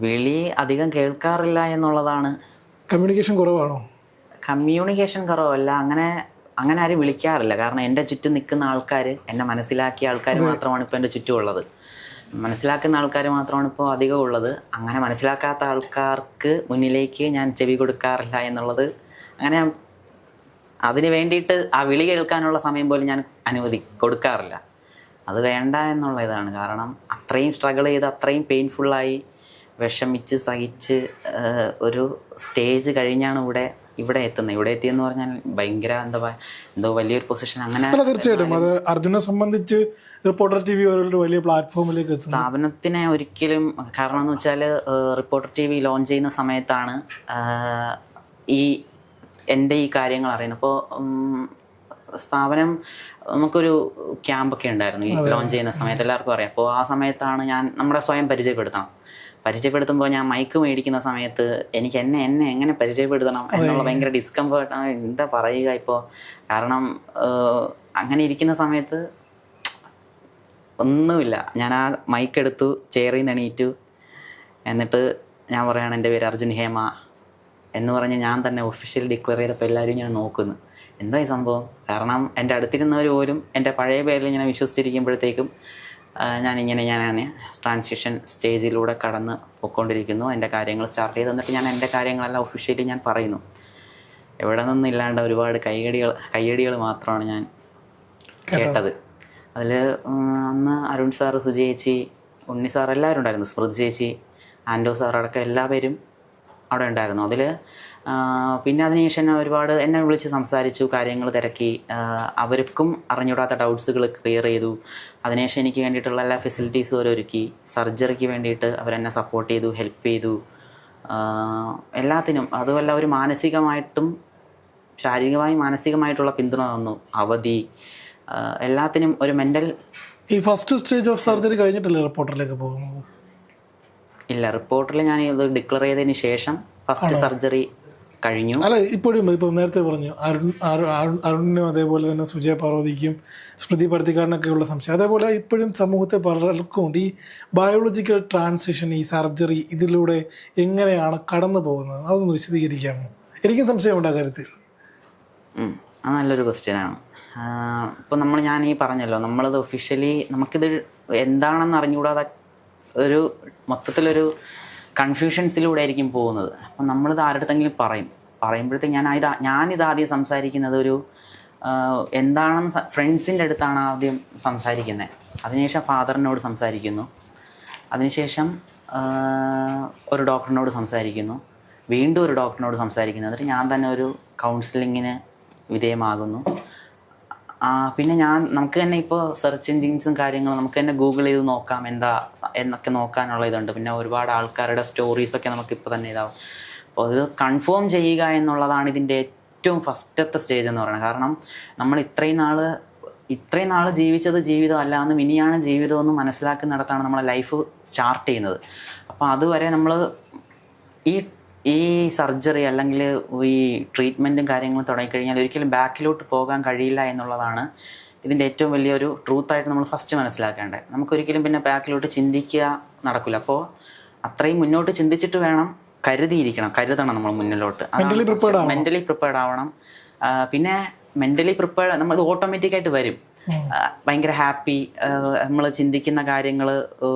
വിളി അധികം കേൾക്കാറില്ല എന്നുള്ളതാണ്. കമ്മ്യൂണിക്കേഷൻ കുറവാണോ? കമ്മ്യൂണിക്കേഷൻ കുറവല്ല, അങ്ങനെ അങ്ങനെ ആരും വിളിക്കാറില്ല. കാരണം എൻ്റെ ചുറ്റും നിൽക്കുന്ന ആൾക്കാർ, എന്നെ മനസ്സിലാക്കിയ ആൾക്കാർ മാത്രമാണ് ഇപ്പോൾ എൻ്റെ ചുറ്റും ഉള്ളത്. മനസ്സിലാക്കുന്ന ആൾക്കാർ മാത്രമാണ് ഇപ്പോൾ അധികം ഉള്ളത്. അങ്ങനെ മനസ്സിലാക്കാത്ത ആൾക്കാർക്ക് മുന്നിലേക്ക് ഞാൻ ചെവി കൊടുക്കാറില്ല എന്നുള്ളത്. അങ്ങനെ അതിന് വേണ്ടിയിട്ട് ആ വിളി കേൾക്കാനുള്ള സമയം പോലും ഞാൻ കൊടുക്കാറില്ല. അത് വേണ്ട എന്നുള്ള ഇതാണ്. കാരണം അത്രയും സ്ട്രഗിൾ ചെയ്ത് അത്രയും പെയിൻഫുള്ളായി വിഷമിച്ച് സഹിച്ച് ഒരു സ്റ്റേജ് കഴിഞ്ഞാണ് ഇവിടെ എത്തുന്നത്. ഇവിടെ എത്തിയെന്ന് പറഞ്ഞാൽ ഭയങ്കര എന്തോ വലിയൊരു പൊസിഷൻ. അങ്ങനെ തീർച്ചയായിട്ടും അത് അർജുനെ സംബന്ധിച്ച് റിപ്പോർട്ടർ TV ഒരു വലിയ പ്ലാറ്റ്ഫോമിലേക്ക് എത്തുന്നു. സ്ഥാപനത്തിനെ ഒരിക്കലും, കാരണം എന്ന് വെച്ചാൽ റിപ്പോർട്ടർ TV ലോഞ്ച് ചെയ്യുന്ന സമയത്താണ് എൻ്റെ ഈ കാര്യങ്ങൾ അറിയുന്നത്. അപ്പോൾ സ്ഥാപനം നമുക്കൊരു ക്യാമ്പൊക്കെ ഉണ്ടായിരുന്നു ഈ ലോഞ്ച് ചെയ്യുന്ന സമയത്ത്, എല്ലാവർക്കും അറിയാം. അപ്പോൾ ആ സമയത്താണ് നമ്മളെ സ്വയം പരിചയപ്പെടുത്തുമ്പോൾ ഞാൻ മൈക്ക് മേടിക്കുന്ന സമയത്ത് എനിക്ക് എന്നെ എങ്ങനെ പരിചയപ്പെടുത്തണം എന്നുള്ള ഭയങ്കര ഡിസ്കംഫേർട്ടാണ്. എന്താ പറയുക ഇപ്പോൾ, കാരണം അങ്ങനെ ഇരിക്കുന്ന സമയത്ത് ഒന്നുമില്ല. ഞാൻ ആ മൈക്ക് എടുത്തു, ചെയറിൽ നിന്ന് എണീറ്റു, എന്നിട്ട് ഞാൻ പറയുകയാണ് എൻ്റെ പേര് അർജുൻ ഹേമ എന്ന് പറഞ്ഞ് ഞാൻ തന്നെ ഒഫീഷ്യലി ഡിക്ലെയർ ചെയ്തപ്പോൾ എല്ലാവരും ഞാൻ നോക്കുന്നു, എന്താ ഈ സംഭവം. കാരണം എൻ്റെ അടുത്തിരുന്നവർ പോലും എൻ്റെ പഴയ പേരിൽ ഇങ്ങനെ വിശ്വസിച്ചിരിക്കുമ്പോഴത്തേക്കും ഞാൻ ട്രാൻസിഷൻ സ്റ്റേജിലൂടെ കടന്ന് പോയിക്കൊണ്ടിരിക്കുന്നു. എൻ്റെ കാര്യങ്ങൾ സ്റ്റാർട്ട് ചെയ്ത് എന്നിട്ട് ഞാൻ എൻ്റെ കാര്യങ്ങളെല്ലാം ഒഫീഷ്യലി ഞാൻ പറയുന്നു. എവിടെ നിന്നില്ലാണ്ട് ഒരുപാട് കയ്യടികൾ മാത്രമാണ് ഞാൻ കേട്ടത്. അതിൽ അന്ന് അരുൺ സാറ്, സുജി ചേച്ചി, ഉണ്ണി സാർ എല്ലാവരും ഉണ്ടായിരുന്നു, സ്മൃതി ചേച്ചി, ആൻഡോ സാർ അടക്കം എല്ലാവരും അവിടെ ഉണ്ടായിരുന്നു. അതിൽ പിന്നെ അതിനുശേഷം ഒരുപാട് എന്നെ വിളിച്ച് സംസാരിച്ചു, കാര്യങ്ങൾ തിരക്കി, അവർക്കും അറിഞ്ഞൂടാത്ത ഡൗട്ട്സുകൾ ക്ലിയർ ചെയ്തു. അതിനുശേഷം എനിക്ക് വേണ്ടിയിട്ടുള്ള എല്ലാ ഫെസിലിറ്റീസും ഒരുക്കി. സർജറിക്ക് വേണ്ടിയിട്ട് അവരെന്നെ സപ്പോർട്ട് ചെയ്തു, ഹെൽപ്പ് ചെയ്തു, എല്ലാത്തിനും. അതുമല്ല ഒരു മാനസികമായിട്ടും മാനസികമായിട്ടുള്ള പിന്തുണ തന്നു, അവധി, എല്ലാത്തിനും ഒരു മെൻ്റൽ. ഈ ഫസ്റ്റ് സ്റ്റേജ് ഓഫ് സർജറി കഴിഞ്ഞിട്ടല്ലേ റിപ്പോർട്ടറിലേക്ക് പോകുന്നത്? ഇല്ല, റിപ്പോർട്ടറിൽ ഞാൻ ഇത് ഡിക്ലെയർ ചെയ്തതിന് ശേഷം ഫസ്റ്റ് സർജറി കഴിഞ്ഞു. അല്ല, ഇപ്പം നേരത്തെ പറഞ്ഞു അരുണിനും അതേപോലെ തന്നെ സുജയ പാർവതിക്കും സ്മൃതി പരുത്തിക്കാരനൊക്കെ ഉള്ള സംശയം. അതേപോലെ ഇപ്പോഴും സമൂഹത്തെ പലർക്കും ഉണ്ട് ഈ ബയോളജിക്കൽ ട്രാൻസിഷൻ, ഈ സർജറി ഇതിലൂടെ എങ്ങനെയാണ് കടന്നു പോകുന്നത്, അതൊന്ന് വിശദീകരിക്കാമോ? എനിക്കും സംശയമുണ്ട് ആ കാര്യത്തിൽ. അത് നല്ലൊരു ക്വസ്റ്റ്യനാണ്. ഇപ്പോൾ ഞാൻ ഈ പറഞ്ഞല്ലോ, നമ്മളത് ഒഫീഷ്യലി നമുക്കിത് എന്താണെന്ന് അറിഞ്ഞുകൂടാതെ ഒരു മൊത്തത്തിലൊരു കൺഫ്യൂഷൻസിലൂടെ ആയിരിക്കും പോകുന്നത്. അപ്പം നമ്മളിത് ആരുടെങ്കിലും പറയുമ്പോഴത്തേക്ക് ഞാനിത് ആദ്യം സംസാരിക്കുന്നത് എന്താണെന്ന് ഫ്രണ്ട്സിൻ്റെ അടുത്താണ് ആദ്യം സംസാരിക്കുന്നത്. അതിനുശേഷം ഫാദറിനോട് സംസാരിക്കുന്നു, അതിനുശേഷം ഒരു ഡോക്ടറിനോട് സംസാരിക്കുന്നു, വീണ്ടും ഒരു ഡോക്ടറിനോട് സംസാരിക്കുന്നു. എന്നിട്ട് ഞാൻ തന്നെ ഒരു കൗൺസിലിങ്ങിന് വിധേയമാകുന്നു. പിന്നെ നമുക്ക് തന്നെ ഇപ്പോൾ സെർച്ച് എൻജിൻസും കാര്യങ്ങളും നമുക്ക് തന്നെ ഗൂഗിൾ ചെയ്ത് നോക്കാം എന്നൊക്കെ നോക്കാനുള്ള ഇതുണ്ട്. പിന്നെ ഒരുപാട് ആൾക്കാരുടെ സ്റ്റോറീസൊക്കെ നമുക്കിപ്പോൾ തന്നെ ഇതാവും. അപ്പോൾ ഇത് കൺഫേം ചെയ്യുക എന്നുള്ളതാണ് ഇതിൻ്റെ ഏറ്റവും ഫസ്റ്റത്തെ സ്റ്റേജ് എന്ന് പറയുന്നത്. കാരണം നമ്മൾ ഇത്രയും നാൾ ജീവിച്ചത് ജീവിതം അല്ല, അന്ന് ഇനിയാണ് ജീവിതമെന്ന് മനസ്സിലാക്കുന്നിടത്താണ് നമ്മളെ ലൈഫ് സ്റ്റാർട്ട് ചെയ്യുന്നത്. അപ്പോൾ അതുവരെ നമ്മൾ ഈ സർജറി അല്ലെങ്കിൽ ഈ ട്രീറ്റ്മെൻറ്റും കാര്യങ്ങളും തുടങ്ങിക്കഴിഞ്ഞാൽ ഒരിക്കലും ബാക്കിലോട്ട് പോകാൻ കഴിയില്ല എന്നുള്ളതാണ് ഇതിൻ്റെ ഏറ്റവും വലിയൊരു ട്രൂത്തായിട്ട് നമ്മൾ ഫസ്റ്റ് മനസ്സിലാക്കേണ്ടത്. നമുക്കൊരിക്കലും പിന്നെ ബാക്കിലോട്ട് ചിന്തിക്കുക നടക്കില്ല. അപ്പോൾ അത്രയും മുന്നോട്ട് ചിന്തിച്ചിട്ട് വേണം, കരുതണം നമ്മൾ മുന്നിലോട്ട്. മെൻ്റലി പ്രിപ്പയർഡ് ആവണം. പിന്നെ മെൻ്റലി പ്രിപ്പയർഡ് നമ്മൾ ഓട്ടോമാറ്റിക്കായിട്ട് വരും. ഭയങ്കര ഹാപ്പി, നമ്മൾ ചിന്തിക്കുന്ന കാര്യങ്ങൾ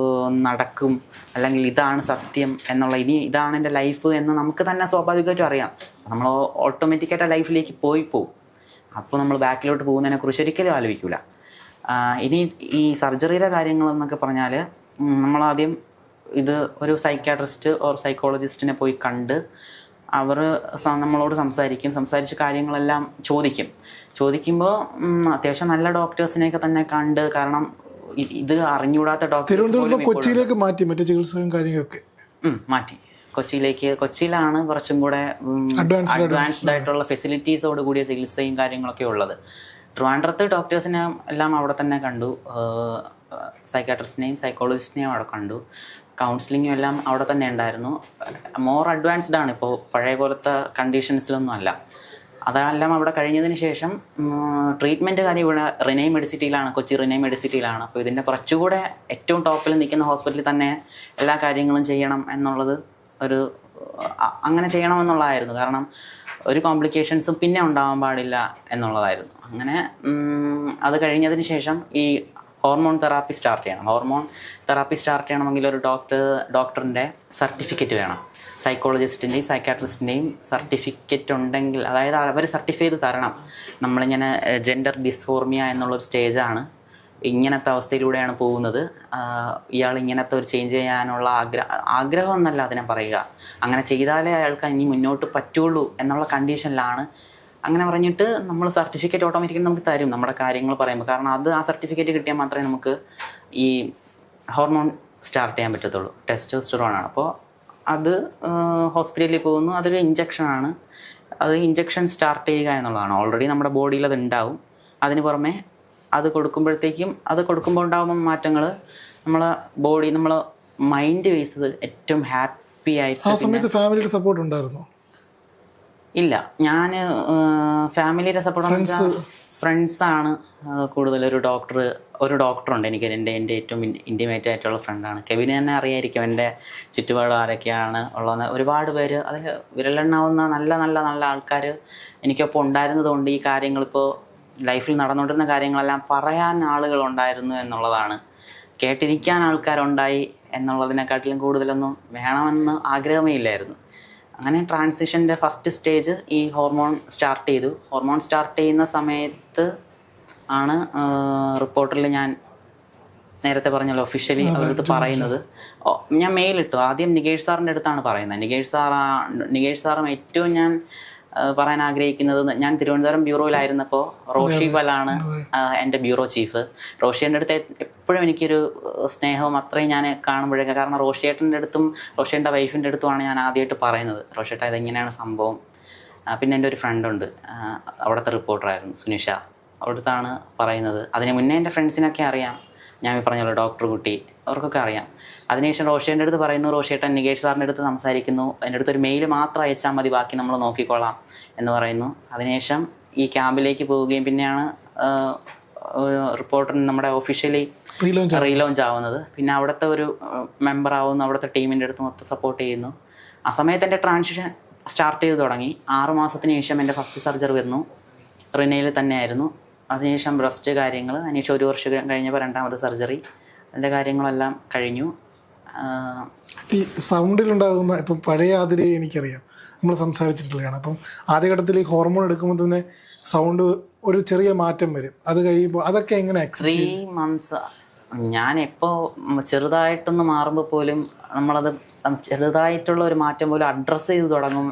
നടക്കും, അല്ലെങ്കിൽ ഇതാണ് സത്യം എന്നുള്ള, ഇതാണ് എൻ്റെ ലൈഫ് എന്ന് നമുക്ക് തന്നെ സ്വാഭാവികമായിട്ടും അറിയാം. നമ്മൾ ഓട്ടോമാറ്റിക്കായിട്ട് ലൈഫിലേക്ക് പോകും. അപ്പോൾ നമ്മൾ ബാക്കിലോട്ട് പോകുന്നതിനെക്കുറിച്ച് ഒരിക്കലും ആലോചിക്കില്ല. ഇനി ഈ സർജറിയുടെ കാര്യങ്ങളെന്നൊക്കെ പറഞ്ഞാൽ നമ്മളാദ്യം ഇത് ഒരു സൈക്യാട്രിസ്റ്റ് ഓർ സൈക്കോളജിസ്റ്റിനെ പോയി കണ്ട് അവർ നമ്മളോട് സംസാരിച്ച് കാര്യങ്ങളെല്ലാം ചോദിക്കുമ്പോൾ അത്യാവശ്യം നല്ല ഡോക്ടേഴ്സിനെയൊക്കെ തന്നെ കണ്ട്, കാരണം ഇത് അറിഞ്ഞുകൂടാത്ത ഡോക്ടേഴ്സ് കൊച്ചിയിലേക്ക് മാറ്റി മറ്റു ചികിത്സയും കാര്യങ്ങളൊക്കെ മാറ്റി കൊച്ചിയിലാണ് കുറച്ചും കൂടെ അഡ്വാൻസ്ഡ് ആയിട്ടുള്ള ഫെസിലിറ്റീസോട് കൂടിയ ചികിത്സയും കാര്യങ്ങളൊക്കെ ഉള്ളത്. ട്രിവാൻഡ്രത്ത് ഡോക്ടേഴ്സിനെ എല്ലാം അവിടെ തന്നെ കണ്ടു, സൈക്കാട്രിസ്റ്റിനെയും സൈക്കോളജിസ്റ്റിനെയും അവിടെ കണ്ടു, കൗൺസിലിങ്ങും എല്ലാം അവിടെ തന്നെ ഉണ്ടായിരുന്നു. മോർ അഡ്വാൻസ്ഡ് ആണ്, ഇപ്പോൾ പഴയ പോലത്തെ കണ്ടീഷൻസിലൊന്നും അല്ല. അതെല്ലാം അവിടെ കഴിഞ്ഞതിന് ശേഷം ട്രീറ്റ്മെൻറ്റ് കാര്യം ഇവിടെ റിനൈ മെഡിസിറ്റിയിലാണ്, കൊച്ചി റിനൈ മെഡിസിറ്റിയിലാണ്. അപ്പോൾ ഇതിൻ്റെ കുറച്ചുകൂടെ ഏറ്റവും ടോപ്പിൽ നിൽക്കുന്ന ഹോസ്പിറ്റലിൽ തന്നെ എല്ലാ കാര്യങ്ങളും ചെയ്യണം എന്നുള്ളത് അങ്ങനെ ചെയ്യണമെന്നുള്ളതായിരുന്നു. കാരണം ഒരു കോംപ്ലിക്കേഷൻസും പിന്നെ ഉണ്ടാവാൻ പാടില്ല എന്നുള്ളതായിരുന്നു. അങ്ങനെ അത് കഴിഞ്ഞതിന് ശേഷം ഈ ഹോർമോൺ തെറാപ്പി സ്റ്റാർട്ട് ചെയ്യണം. ഹോർമോൺ തെറാപ്പി സ്റ്റാർട്ട് ചെയ്യണമെങ്കിൽ ഒരു ഡോക്ടറിൻ്റെ സർട്ടിഫിക്കറ്റ് വേണം. സൈക്കോളജിസ്റ്റിൻ്റെയും സൈക്കാട്രിസ്റ്റിൻ്റെയും സർട്ടിഫിക്കറ്റ് ഉണ്ടെങ്കിൽ, അതായത് അവർ സർട്ടിഫൈ ചെയ്ത് തരണം നമ്മളിങ്ങനെ ജെൻഡർ ഡിസ്ഫോർമിയ എന്നുള്ളൊരു സ്റ്റേജാണ്, ഇങ്ങനത്തെ അവസ്ഥയിലൂടെയാണ് പോകുന്നത്, ഇയാൾ ഇങ്ങനത്തെ ഒരു ചേഞ്ച് ചെയ്യാനുള്ള ആഗ്രഹം എന്നല്ല അതിനെ പറയുക, അങ്ങനെ ചെയ്താലേ അയാൾക്ക് ഇനി മുന്നോട്ട് പറ്റുള്ളൂ എന്നുള്ള കണ്ടീഷനിലാണ്. അങ്ങനെ പറഞ്ഞിട്ട് നമ്മൾ സർട്ടിഫിക്കറ്റ് ഓട്ടോമാറ്റിക്കലി നമുക്ക് തരും നമ്മുടെ കാര്യങ്ങൾ പറയുമ്പോൾ. കാരണം ആ സർട്ടിഫിക്കറ്റ് കിട്ടിയാൽ മാത്രമേ നമുക്ക് ഈ ഹോർമോൺ സ്റ്റാർട്ട് ചെയ്യാൻ പറ്റത്തുള്ളൂ. ടെസ്റ്റോസ്റ്ററോണാണ്. അപ്പോൾ അത് ഹോസ്പിറ്റലിൽ പോകുന്നു. അതൊരു ഇഞ്ചക്ഷനാണ്. അത് ഇഞ്ചക്ഷൻ സ്റ്റാർട്ട് ചെയ്യുക എന്നുള്ളതാണ്. ഓൾറെഡി നമ്മുടെ ബോഡിയിൽ അത് ഉണ്ടാവും. അതിന് പുറമെ അത് കൊടുക്കുമ്പോൾ ഉണ്ടാകുന്ന മാറ്റങ്ങൾ നമ്മളെ ബോഡി, നമ്മളെ മൈൻഡ് ബേസ് ഏറ്റവും ഹാപ്പി ആയിട്ട്. ആ സമയത്ത് ഫാമിലിയുടെ സപ്പോർട്ട് ഉണ്ടായിരുന്നോ? ഇല്ല, ഞാൻ ഫാമിലിയുടെ സപ്പോർട്ട് ഫ്രണ്ട്സാണ് കൂടുതൽ. ഒരു ഡോക്ടറുണ്ട് എനിക്ക്, എൻ്റെ ഏറ്റവും ഇൻറ്റിമേറ്റ് ആയിട്ടുള്ള ഫ്രണ്ടാണ്. കെവിന് തന്നെ അറിയായിരിക്കും എൻ്റെ ചുറ്റുപാട് ആരൊക്കെയാണ് ഉള്ളത്. ഒരുപാട് പേര്, അത് വിരലെണ്ണാവുന്ന നല്ല നല്ല നല്ല ആൾക്കാർ എനിക്കൊപ്പം ഉണ്ടായിരുന്നതുകൊണ്ട് ഈ കാര്യങ്ങളിപ്പോൾ ലൈഫിൽ നടന്നുകൊണ്ടിരുന്ന കാര്യങ്ങളെല്ലാം പറയാൻ ആളുകളുണ്ടായിരുന്നു എന്നുള്ളതാണ്. കേട്ടിരിക്കാൻ ആൾക്കാരുണ്ടായി എന്നുള്ളതിനെക്കാട്ടിലും കൂടുതലൊന്നും വേണമെന്ന് ആഗ്രഹമേ ഇല്ലായിരുന്നു. അങ്ങനെ ട്രാൻസിഷൻ്റെ ഫസ്റ്റ് സ്റ്റേജ് ഈ ഹോർമോൺ സ്റ്റാർട്ട് ചെയ്തു. ഹോർമോൺ സ്റ്റാർട്ട് ചെയ്യുന്ന സമയത്ത് ആണ് റിപ്പോർട്ടറിൽ ഞാൻ നേരത്തെ പറഞ്ഞല്ലോ ഒഫീഷ്യലി അവരടുത്ത് പറയുന്നത്. ഞാൻ മെയിലിട്ടു. ആദ്യം നികേഷ് സാറിൻ്റെ അടുത്താണ് പറയുന്നത്. നികേഷ് സാറും ഏറ്റവും ഞാൻ പറയാൻ ആഗ്രഹിക്കുന്നത്, ഞാൻ തിരുവനന്തപുരം ബ്യൂറോയിലായിരുന്നപ്പോൾ റോഷി പലാണ് എൻ്റെ ബ്യൂറോ ചീഫ്. റോഷിയുടെ അടുത്ത് എപ്പോഴും എനിക്കൊരു സ്നേഹവും അത്രയും ഞാൻ കാണുമ്പോഴേക്കും. കാരണം റോഷിയേട്ടൻ്റെ അടുത്തും റോഷിയുടെ വൈഫിൻ്റെ അടുത്തുമാണ് ഞാൻ ആദ്യമായിട്ട് പറയുന്നത്, റോഷിയേട്ട ഇതെങ്ങനെയാണ് സംഭവം. പിന്നെ എൻ്റെ ഒരു ഫ്രണ്ടുണ്ട്, അവിടുത്തെ റിപ്പോർട്ടറായിരുന്നു സുനിഷ, അവിടുത്താണ് പറയുന്നത്. അതിന് മുന്നേ എൻ്റെ ഫ്രണ്ട്സിനൊക്കെ അറിയാം, ഞാൻ പറഞ്ഞല്ലോ ഡോക്ടർ കുട്ടി, അവർക്കൊക്കെ അറിയാം. അതിനുശേഷം റോഷിയുടെ അടുത്ത് പറയുന്നു, റോഷിയേട്ടൻ നികേഷ് സാറിൻ്റെ അടുത്ത് സംസാരിക്കുന്നു, എൻ്റെ അടുത്തൊരു മെയിൽ മാത്രം അയച്ചാൽ മതി, ബാക്കി നമ്മൾ നോക്കിക്കോളാം എന്ന് പറയുന്നു. അതിനുശേഷം ഈ ക്യാമ്പിലേക്ക് പോവുകയും പിന്നെയാണ് റിപ്പോർട്ടർ നമ്മുടെ ഒഫീഷ്യലി റീലോഞ്ച് ആവുന്നത്. പിന്നെ അവിടുത്തെ ഒരു മെമ്പർ ആവുന്നു, അവിടുത്തെ ടീമിൻ്റെ അടുത്ത് മൊത്തം സപ്പോർട്ട് ചെയ്യുന്നു. ആ സമയത്ത് എൻ്റെ ട്രാൻസിഷൻ സ്റ്റാർട്ട് ചെയ്ത് തുടങ്ങി. 6 മാസത്തിന് ശേഷം എൻ്റെ ഫസ്റ്റ് സർജറി വരുന്നു. റിനയിൽ തന്നെയായിരുന്നു. അതിനുശേഷം ബ്രസ്റ്റ് കാര്യങ്ങൾ, അതിനുശേഷം 1 വർഷം കഴിഞ്ഞപ്പോൾ 2ാമത്തെ സർജറി, അതിൻ്റെ കാര്യങ്ങളെല്ലാം കഴിഞ്ഞു. ഈ സൗണ്ടിലുണ്ടാകുന്ന ഇപ്പം പഴയ ആതിരയെ എനിക്കറിയാം, നമ്മൾ സംസാരിച്ചിട്ടുള്ളതാണ്. അപ്പം ആദ്യഘട്ടത്തിൽ ഈ ഹോർമോൺ എടുക്കുമ്പോൾ തന്നെ സൗണ്ട് ഒരു ചെറിയ മാറ്റം വരും. അത് കഴിയുമ്പോൾ അതൊക്കെ എങ്ങനെ 3 months ഞാൻ എപ്പോൾ ചെറുതായിട്ടൊന്ന് മാറുമ്പോൾ പോലും നമ്മളത് ചെറുതായിട്ടുള്ള ഒരു മാറ്റം പോലും അഡ്രസ്സ് ചെയ്ത് തുടങ്ങും.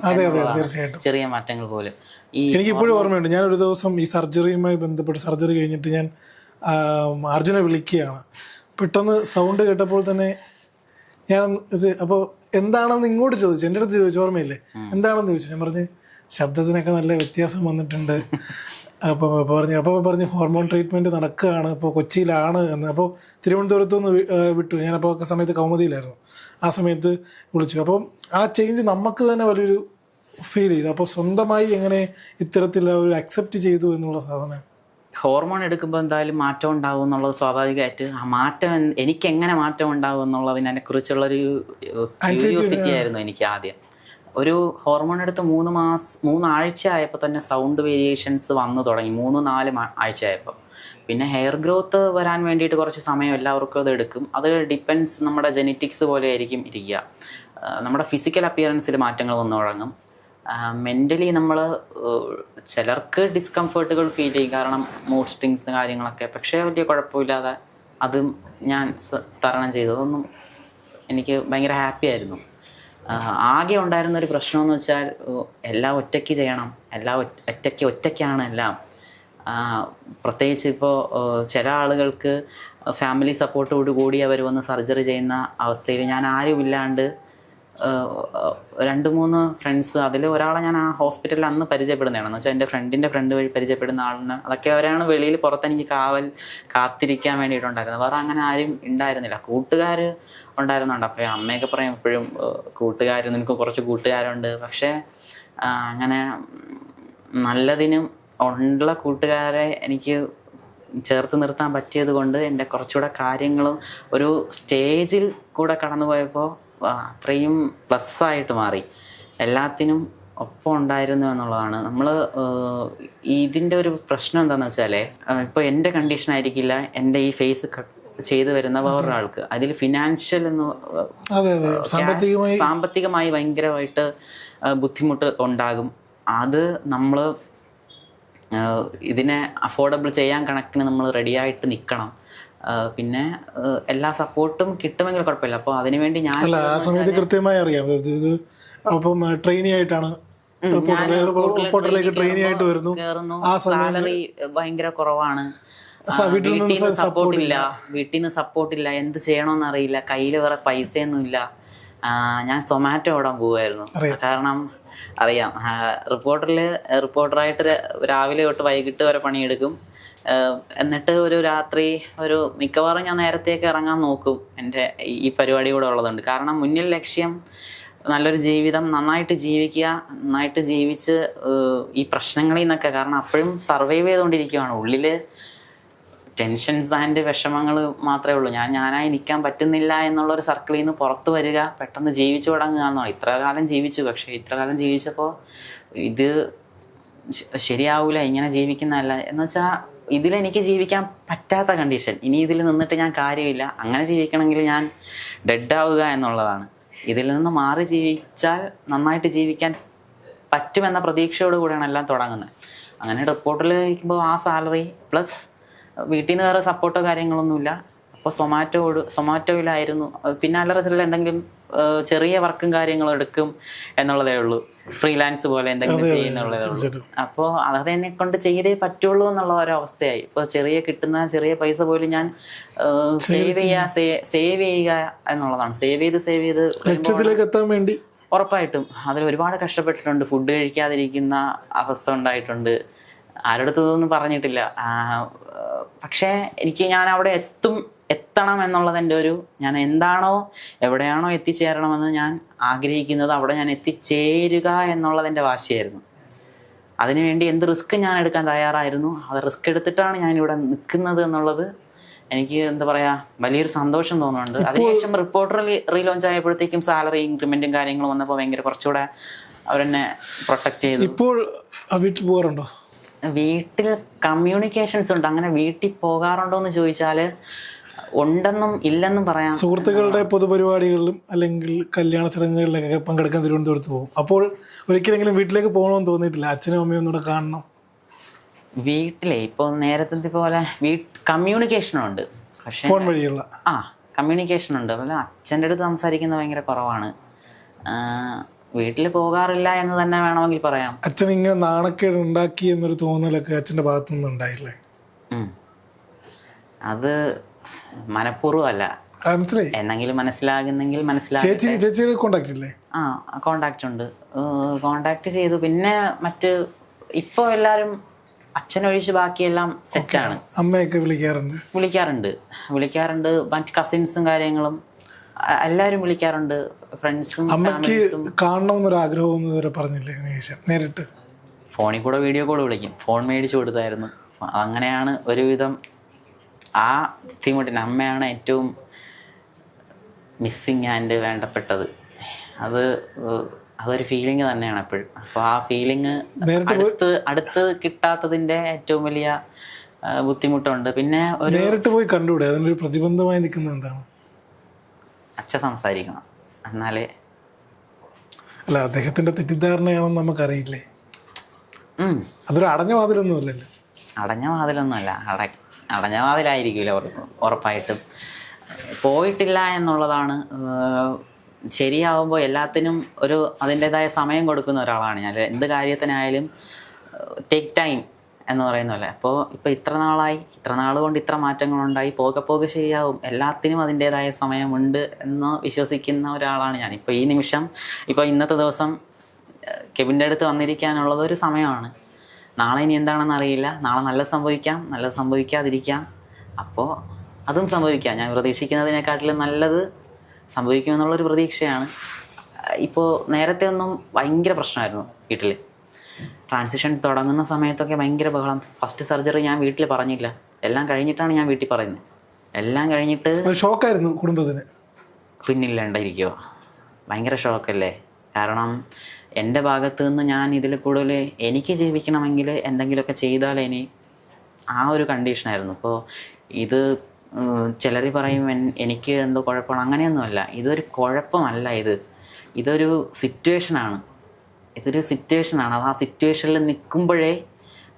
തീർച്ചയായിട്ടും ചെറിയ മാറ്റങ്ങൾ പോലും എനിക്കിപ്പോഴും ഓർമ്മയുണ്ട്. ഞാനൊരു ദിവസം ഈ സർജറിയുമായി ബന്ധപ്പെട്ട് സർജറി കഴിഞ്ഞിട്ട് ഞാൻ അർജുനെ വിളിക്കുകയാണ്. പെട്ടെന്ന് സൗണ്ട് കേട്ടപ്പോൾ തന്നെ ഞാൻ അപ്പോൾ എന്താണെന്ന് ഇങ്ങോട്ട് ചോദിച്ചു, എൻ്റെ അടുത്ത് ചോദിച്ചു, ഓർമ്മയില്ലേ എന്താണെന്ന് ചോദിച്ചു. ഞാൻ പറഞ്ഞ് ശബ്ദത്തിനൊക്കെ നല്ല വ്യത്യാസം വന്നിട്ടുണ്ട്. അപ്പോൾ പറഞ്ഞു ഹോർമോൺ ട്രീറ്റ്മെൻറ്റ് നടക്കുകയാണ്, ഇപ്പോൾ കൊച്ചിയിലാണ് എന്ന്. അപ്പോൾ തിരുവനന്തപുരത്തു നിന്ന് വിട്ടു. ഞാനപ്പോൾ ഒക്കെ സമയത്ത് കൗമുദിയിലായിരുന്നു. ആ സമയത്ത് വിളിച്ചു. അപ്പം ആ ചേഞ്ച് നമുക്ക് തന്നെ വലിയൊരു ഫീൽ ചെയ്തു. അപ്പോൾ സ്വന്തമായി എങ്ങനെ ഇത്തരത്തിൽ ഒരു അക്സെപ്റ്റ് ചെയ്തു എന്നുള്ള സാധനം. ഹോർമോൺ എടുക്കുമ്പോൾ എന്തായാലും മാറ്റം ഉണ്ടാവും എന്നുള്ളത് സ്വാഭാവികമായിട്ട്. ആ മാറ്റം എനിക്ക് എങ്ങനെ മാറ്റം ഉണ്ടാവും എന്നുള്ളതിനെ കുറിച്ചുള്ളൊരു ക്യൂരിയോസിറ്റി ആയിരുന്നു എനിക്ക് ആദ്യം. ഒരു ഹോർമോൺ എടുത്ത് 3 ആഴ്ച ആയപ്പോൾ തന്നെ സൗണ്ട് വേരിയേഷൻസ് വന്നു തുടങ്ങി. 3-4 ആഴ്ച ആയപ്പോൾ. പിന്നെ ഹെയർ ഗ്രോത്ത് വരാൻ വേണ്ടിയിട്ട് കുറച്ച് സമയം എല്ലാവർക്കും അത് എടുക്കും. അത് ഡിപ്പെൻസ്, നമ്മുടെ ജെനറ്റിക്സ് പോലെ ആയിരിക്കും ഇരിക്കുക. നമ്മുടെ ഫിസിക്കൽ അപ്പിയറൻസിൽ മാറ്റങ്ങൾ വന്നു തുടങ്ങും. മെൻ്റലി നമ്മൾ ചിലർക്ക് ഡിസ്കംഫേർട്ടുകൾ ഫീൽ ചെയ്യും, കാരണം മൂഡ് സ്ട്രിങ്സ് കാര്യങ്ങളൊക്കെ. പക്ഷേ വലിയ കുഴപ്പമില്ലാതെ അതും ഞാൻ തരണം ചെയ്തു. അതൊന്നും എനിക്ക് ഭയങ്കര ഹാപ്പി ആയിരുന്നു. ആകെ ഉണ്ടായിരുന്നൊരു പ്രശ്നമെന്ന് വെച്ചാൽ എല്ലാം ഒറ്റയ്ക്ക് ചെയ്യണം, എല്ലാം ഒറ്റയ്ക്കാണ് എല്ലാം. പ്രത്യേകിച്ച് ഇപ്പോൾ ചില ആളുകൾക്ക് ഫാമിലി സപ്പോർട്ടോട് കൂടി അവർ വന്ന് സർജറി ചെയ്യുന്ന അവസ്ഥയിൽ ഞാൻ ആരുമില്ലാണ്ട് 2-3 ഫ്രണ്ട്സ്, അതിൽ ഒരാളെ ഞാൻ ആ ഹോസ്പിറ്റലിൽ അന്ന് പരിചയപ്പെടുന്നതാണെന്ന് വെച്ചാൽ എൻ്റെ ഫ്രണ്ടിൻ്റെ ഫ്രണ്ട് വഴി പരിചയപ്പെടുന്ന ആളിന്. അതൊക്കെ അവരാണ് വെളിയിൽ പുറത്തെനിക്ക് കാത്തിരിക്കാൻ വേണ്ടിയിട്ടുണ്ടായിരുന്നത്. വേറെ അങ്ങനെ ആരും ഉണ്ടായിരുന്നില്ല. കൂട്ടുകാർ ഉണ്ടായിരുന്നുണ്ട്. അപ്പോൾ അമ്മയൊക്കെ പറയും എപ്പോഴും കൂട്ടുകാർ, നിനക്ക് കുറച്ച് കൂട്ടുകാരുണ്ട്. പക്ഷേ അങ്ങനെ നല്ലതിനും ഉള്ള കൂട്ടുകാരെ എനിക്ക് ചേർത്ത് നിർത്താൻ പറ്റിയത് കൊണ്ട് എൻ്റെ കുറച്ചുകൂടെ കാര്യങ്ങളും ഒരു സ്റ്റേജിൽ കൂടെ കടന്നു പോയപ്പോൾ അത്രയും പ്ലസ്സായിട്ട് മാറി. എല്ലാത്തിനും ഒപ്പം ഉണ്ടായിരുന്നു എന്നുള്ളതാണ്. നമ്മൾ ഇതിൻ്റെ ഒരു പ്രശ്നം എന്താണെന്ന് വെച്ചാൽ ഇപ്പോൾ എൻ്റെ കണ്ടീഷൻ ആയിരിക്കില്ല എൻ്റെ ഈ ഫേസ് ചെയ്തു വരുന്ന വേറൊരാൾക്ക്. അതിൽ ഫിനാൻഷ്യൽ എന്ന് സാമ്പത്തികമായി ഭയങ്കരമായിട്ട് ബുദ്ധിമുട്ട് ഉണ്ടാകും. അത് നമ്മൾ ഇതിനെ അഫോർഡബിൾ ചെയ്യാൻ കണക്കിന് നമ്മൾ റെഡിയായിട്ട് നിൽക്കണം. പിന്നെ എല്ലാ സപ്പോർട്ടും കിട്ടുമെങ്കിൽ കുഴപ്പമില്ല. അപ്പോൾ അതിനുവേണ്ടി ഞാൻ ആ സമയത്ത് കൃത്യമായി അറിയാം. ഇത് അപ്പം ട്രെയിനി ആയിട്ടാണ് റിപ്പോർട്ടറിലേക്ക് ട്രെയിനി ആയിട്ട് വരുന്നു. സാലറി ഭയങ്കര കുറവാണ്, വീട്ടിൽ നിന്ന് സപ്പോർട്ടില്ല, എന്ത് ചെയ്യണമെന്ന് അറിയില്ല, കയ്യിൽ വേറെ പൈസയൊന്നുമില്ല. ഞാൻ സൊമാറ്റോ ഓടാൻ പോവായിരുന്നു. കാരണം അറിയാം, റിപ്പോർട്ടറായിട്ട് രാവിലെ തൊട്ട് വൈകിട്ട് വരെ പണിയെടുക്കും. എന്നിട്ട് ഒരു രാത്രി മിക്കവാറും ഞാൻ നേരത്തേക്ക് ഇറങ്ങാൻ നോക്കും, എൻ്റെ ഈ പരിപാടി കൂടെ ഉള്ളതുകൊണ്ട്. കാരണം മുന്നിൽ ലക്ഷ്യം നല്ലൊരു ജീവിതം, നന്നായിട്ട് ജീവിക്കുക, നന്നായിട്ട് ജീവിച്ച് ഈ പ്രശ്നങ്ങളിൽ നിന്നൊക്കെ, കാരണം അപ്പോഴും സർവൈവ് ചെയ്തുകൊണ്ടിരിക്കുകയാണ്. ഉള്ളിൽ ടെൻഷൻസ് ആൻഡ് വിഷമങ്ങൾ മാത്രമേ ഉള്ളൂ. ഞാനായി നിൽക്കാൻ പറ്റുന്നില്ല എന്നുള്ളൊരു സർക്കിളിൽ നിന്ന് പുറത്ത് വരിക, പെട്ടെന്ന് ജീവിച്ചു തുടങ്ങുക എന്നാണ്. ഇത്ര കാലം ജീവിച്ചു, പക്ഷേ ഇത്ര കാലം ജീവിച്ചപ്പോൾ ഇത് ശരിയാവില്ല, ഇങ്ങനെ ജീവിക്കുന്നതല്ല എന്ന് വെച്ചാൽ ഇതിലെനിക്ക് ജീവിക്കാൻ പറ്റാത്ത കണ്ടീഷൻ. ഇനി ഇതിൽ നിന്നിട്ട് ഞാൻ കാര്യമില്ല, അങ്ങനെ ജീവിക്കണമെങ്കിൽ ഞാൻ ഡെഡാവുക എന്നുള്ളതാണ്. ഇതിൽ നിന്ന് മാറി ജീവിച്ചാൽ നന്നായിട്ട് ജീവിക്കാൻ പറ്റുമെന്ന പ്രതീക്ഷയോട് കൂടെയാണ് എല്ലാം തുടങ്ങുന്നത്. അങ്ങനെ റിപ്പോർട്ടിൽ ഇരിക്കുമ്പോൾ ആ സാലറി പ്ലസ് വീട്ടിൽ നിന്ന് വേറെ സപ്പോർട്ടോ കാര്യങ്ങളൊന്നുമില്ല. അപ്പോൾ സൊമാറ്റോയിലായിരുന്നു. പിന്നെ അല്ലറ എന്തെങ്കിലും ചെറിയ വർക്കും കാര്യങ്ങളും എടുക്കും എന്നുള്ളതേ ഉള്ളൂ, ഫ്രീലാൻസ് പോലെ എന്തെങ്കിലും ചെയ്യുന്നുള്ളതേ ഉള്ളൂ. അപ്പോൾ അതെന്നെ കൊണ്ട് ചെയ്തേ പറ്റുള്ളൂ എന്നുള്ള ഒരവസ്ഥയായി. ഇപ്പോൾ കിട്ടുന്ന ചെറിയ പൈസ പോലും ഞാൻ സേവ് ചെയ്യുക എന്നുള്ളതാണ്. സേവ് ചെയ്ത് ലക്ഷ്യത്തിലേക്ക് എത്താൻ വേണ്ടി ഉറപ്പായിട്ടും അതിൽ ഒരുപാട് കഷ്ടപ്പെട്ടിട്ടുണ്ട്. ഫുഡ് കഴിക്കാതിരിക്കുന്ന അവസ്ഥ ഉണ്ടായിട്ടുണ്ട്. ആരുടെടുത്തൊന്നും പറഞ്ഞിട്ടില്ല. പക്ഷേ ഞാൻ അവിടെ എത്തണം എന്നുള്ളതെൻ്റെ ഞാൻ എന്താണോ എവിടെയാണോ എത്തിച്ചേരണമെന്ന് ഞാൻ ആഗ്രഹിക്കുന്നത് അവിടെ ഞാൻ എത്തിച്ചേരുക എന്നുള്ളതെൻ്റെ വാശിയായിരുന്നു. അതിനുവേണ്ടി എന്ത് റിസ്ക് ഞാൻ എടുക്കാൻ തയ്യാറായിരുന്നു. അത് റിസ്ക് എടുത്തിട്ടാണ് ഞാനിവിടെ നിൽക്കുന്നത് എന്നുള്ളത് എനിക്ക് എന്താ പറയുക, വലിയൊരു സന്തോഷം തോന്നുന്നുണ്ട്. അതിനുശേഷം റിപ്പോർട്ടർ റീലോഞ്ച് ആയപ്പോഴത്തേക്കും സാലറി ഇൻക്രിമെൻറ്റും കാര്യങ്ങളും വന്നപ്പോൾ ഭയങ്കര കുറച്ചുകൂടെ അവരെന്നെ പ്രൊട്ടക്റ്റ് ചെയ്തു. ഇപ്പോൾ വീട്ടിൽ പോകാറുണ്ടോ? വീട്ടിൽ കമ്മ്യൂണിക്കേഷൻസ് ഉണ്ട്. അങ്ങനെ വീട്ടിൽ പോകാറുണ്ടോ എന്ന് ചോദിച്ചാൽ ഉണ്ടെന്നും ഇല്ലെന്നും പറയാം. സുഹൃത്തുക്കളുടെ പൊതുപരിപാടികളിലും അല്ലെങ്കിൽ കല്യാണ ചടങ്ങുകളിലൊക്കെ പങ്കെടുക്കാൻ തിരുവനന്തപുരത്ത് പോകും. അപ്പോൾ ഒരിക്കലെങ്കിലും വീട്ടിലേക്ക് പോകണമെന്ന് തോന്നിയിട്ടില്ല? അച്ഛനും അമ്മയും ഒന്നുകൂടെ കാണണം. വീട്ടിലെ ഇപ്പോൾ നേരത്തെ പോലെ കമ്മ്യൂണിക്കേഷനുണ്ട്, പക്ഷേ ഫോൺ വഴിയുള്ള കമ്മ്യൂണിക്കേഷനുണ്ട്. അതുപോലെ അച്ഛൻ്റെ അടുത്ത് സംസാരിക്കുന്നത് ഭയങ്കര കുറവാണ്. വീട്ടിൽ പോകാറില്ല എന്ന് തന്നെ വേണമെങ്കിൽ പറയാം. അച്ഛൻ ഇങ്ങനെ നാണക്കേട് ഉണ്ടാക്കി എന്നൊരു തോന്നലൊക്കെ അച്ഛൻ്റെ ഭാഗത്തു നിന്ന് ഉണ്ടായില്ലേ? അത് മനഃപൂർവ്വമല്ല, എന്നെങ്കിലും മനസ്സിലാകുന്നെങ്കിൽ ചേച്ചിയുടെ കോണ്ടാക്ട് ഇല്ലേ? കോണ്ടാക്ട് ഉണ്ട്, കോണ്ടാക്ട് ചെയ്തു. പിന്നെ ഇപ്പോൾ എല്ലാവരും അച്ഛനൊഴിച്ച് ബാക്കിയെല്ലാം സെറ്റാണ്. അമ്മയൊക്കെ വിളിക്കാറുണ്ട്. മറ്റ് കസിൻസും കാര്യങ്ങളും എല്ലാവരും വിളിക്കാറുണ്ട്, ഫ്രണ്ട്സും. അമ്മയ്ക്ക് കാണണമെന്നൊരു ആഗ്രഹം പറഞ്ഞില്ലേ നേരിട്ട്? ഫോണിൽ കൂടെ വീഡിയോ കോൾ വിളിക്കും. ഫോൺ മേടിച്ചു കൊടുത്തായിരുന്നു. അങ്ങനെയാണ് ഒരുവിധം ആ ബുദ്ധിമുട്ടിന് അമ്മയാണ് ഏറ്റവും മിസ്സിങ് ആൻഡ് വേണ്ടപ്പെട്ടത്. അതൊരു ഫീലിംഗ് തന്നെയാണ് എപ്പോഴും. അപ്പോൾ ആ ഫീലിംഗ് അടുത്ത് കിട്ടാത്തതിൻ്റെ ഏറ്റവും വലിയ ബുദ്ധിമുട്ടുണ്ട്. പിന്നെ നേരിട്ട് പോയി കണ്ടുകൂടെ? അതിനൊരു പ്രതിബന്ധമായി നിൽക്കുന്നത് എന്താണ്? അച്ഛൻ സംസാരിക്കണം, എന്നാലേ. അല്ല, അദ്ദേഹത്തിന്റെ തെറ്റിദ്ധാരണയാണെന്ന് നമുക്കറിയില്ലേ? അതൊരു അടഞ്ഞ വാതിലൊന്നുമല്ലല്ലോ. അടഞ്ഞ വാതിലൊന്നുമല്ല, അടഞ്ഞ വാതിലായിരിക്കില്ല ഉറപ്പായിട്ടും. പോയിട്ടില്ല എന്നുള്ളതാണ്. ശരിയാവുമ്പോൾ എല്ലാത്തിനും അതിൻ്റെതായ സമയം കൊടുക്കുന്ന ഒരാളാണ് ഞാൻ. എന്ത് കാര്യത്തിനായാലും ടേക്ക് ടൈം എന്ന് പറയുന്നല്ലേ. ഇപ്പോൾ ഇത്ര നാൾ കൊണ്ട് ഇത്ര മാറ്റങ്ങളുണ്ടായി, പോകെ ശരിയാവും. എല്ലാത്തിനും അതിൻ്റെതായ സമയമുണ്ട് എന്ന് വിശ്വസിക്കുന്ന ഒരാളാണ് ഞാൻ. ഇപ്പോൾ ഈ നിമിഷം, ഇന്നത്തെ ദിവസം കെവിൻ്റെ അടുത്ത് വന്നിരിക്കാനുള്ളത് ഒരു സമയമാണ്. നാളെ ഇനി എന്താണെന്ന് അറിയില്ല. നാളെ നല്ലത് സംഭവിക്കാം, നല്ലത് സംഭവിക്കാതിരിക്കാം. അപ്പോൾ അതും സംഭവിക്കാം. ഞാൻ പ്രതീക്ഷിക്കുന്നതിനെക്കാട്ടിലും നല്ലത് സംഭവിക്കുമെന്നുള്ളൊരു പ്രതീക്ഷയാണ്. ഇപ്പോൾ നേരത്തെ ഒന്നും ഭയങ്കര പ്രശ്നമായിരുന്നു വീട്ടിൽ. ട്രാൻസിഷൻ തുടങ്ങുന്ന സമയത്തൊക്കെ ഭയങ്കര ബഹളം. ഫസ്റ്റ് സർജറി ഞാൻ വീട്ടിൽ പറഞ്ഞില്ല, എല്ലാം കഴിഞ്ഞിട്ടാണ് ഞാൻ വീട്ടിൽ പറയുന്നത്. എല്ലാം കഴിഞ്ഞിട്ട് ഷോക്കായിരുന്നു കുടുംബത്തിന്. പിന്നില്ലാണ്ടിരിക്കുമോ? ഭയങ്കര ഷോക്കല്ലേ. കാരണം എൻ്റെ ഭാഗത്തു നിന്ന് ഞാൻ ഇതിൽ കൂടുതൽ എനിക്ക് ജീവിക്കണമെങ്കിൽ എന്തെങ്കിലുമൊക്കെ ചെയ്താലേ ഇനി ആ ഒരു കണ്ടീഷനായിരുന്നു. ഇപ്പോൾ ഇത് ചിലർ പറയും എനിക്ക് എന്തോ കുഴപ്പമാണ്, അങ്ങനെയൊന്നുമല്ല. ഇതൊരു കുഴപ്പമല്ല, ഇതൊരു സിറ്റുവേഷനാണ്. ഇതൊരു സിറ്റുവേഷനാണ്. അത് ആ സിറ്റുവേഷനിൽ നിൽക്കുമ്പോഴേ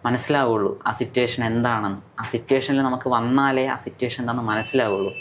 മനസ്സിലാവുള്ളൂ ആ സിറ്റുവേഷൻ എന്താണെന്ന്. ആ സിറ്റുവേഷനിൽ നമുക്ക് വന്നാലേ ആ സിറ്റുവേഷൻ എന്താണെന്ന് മനസ്സിലാവുള്ളൂ.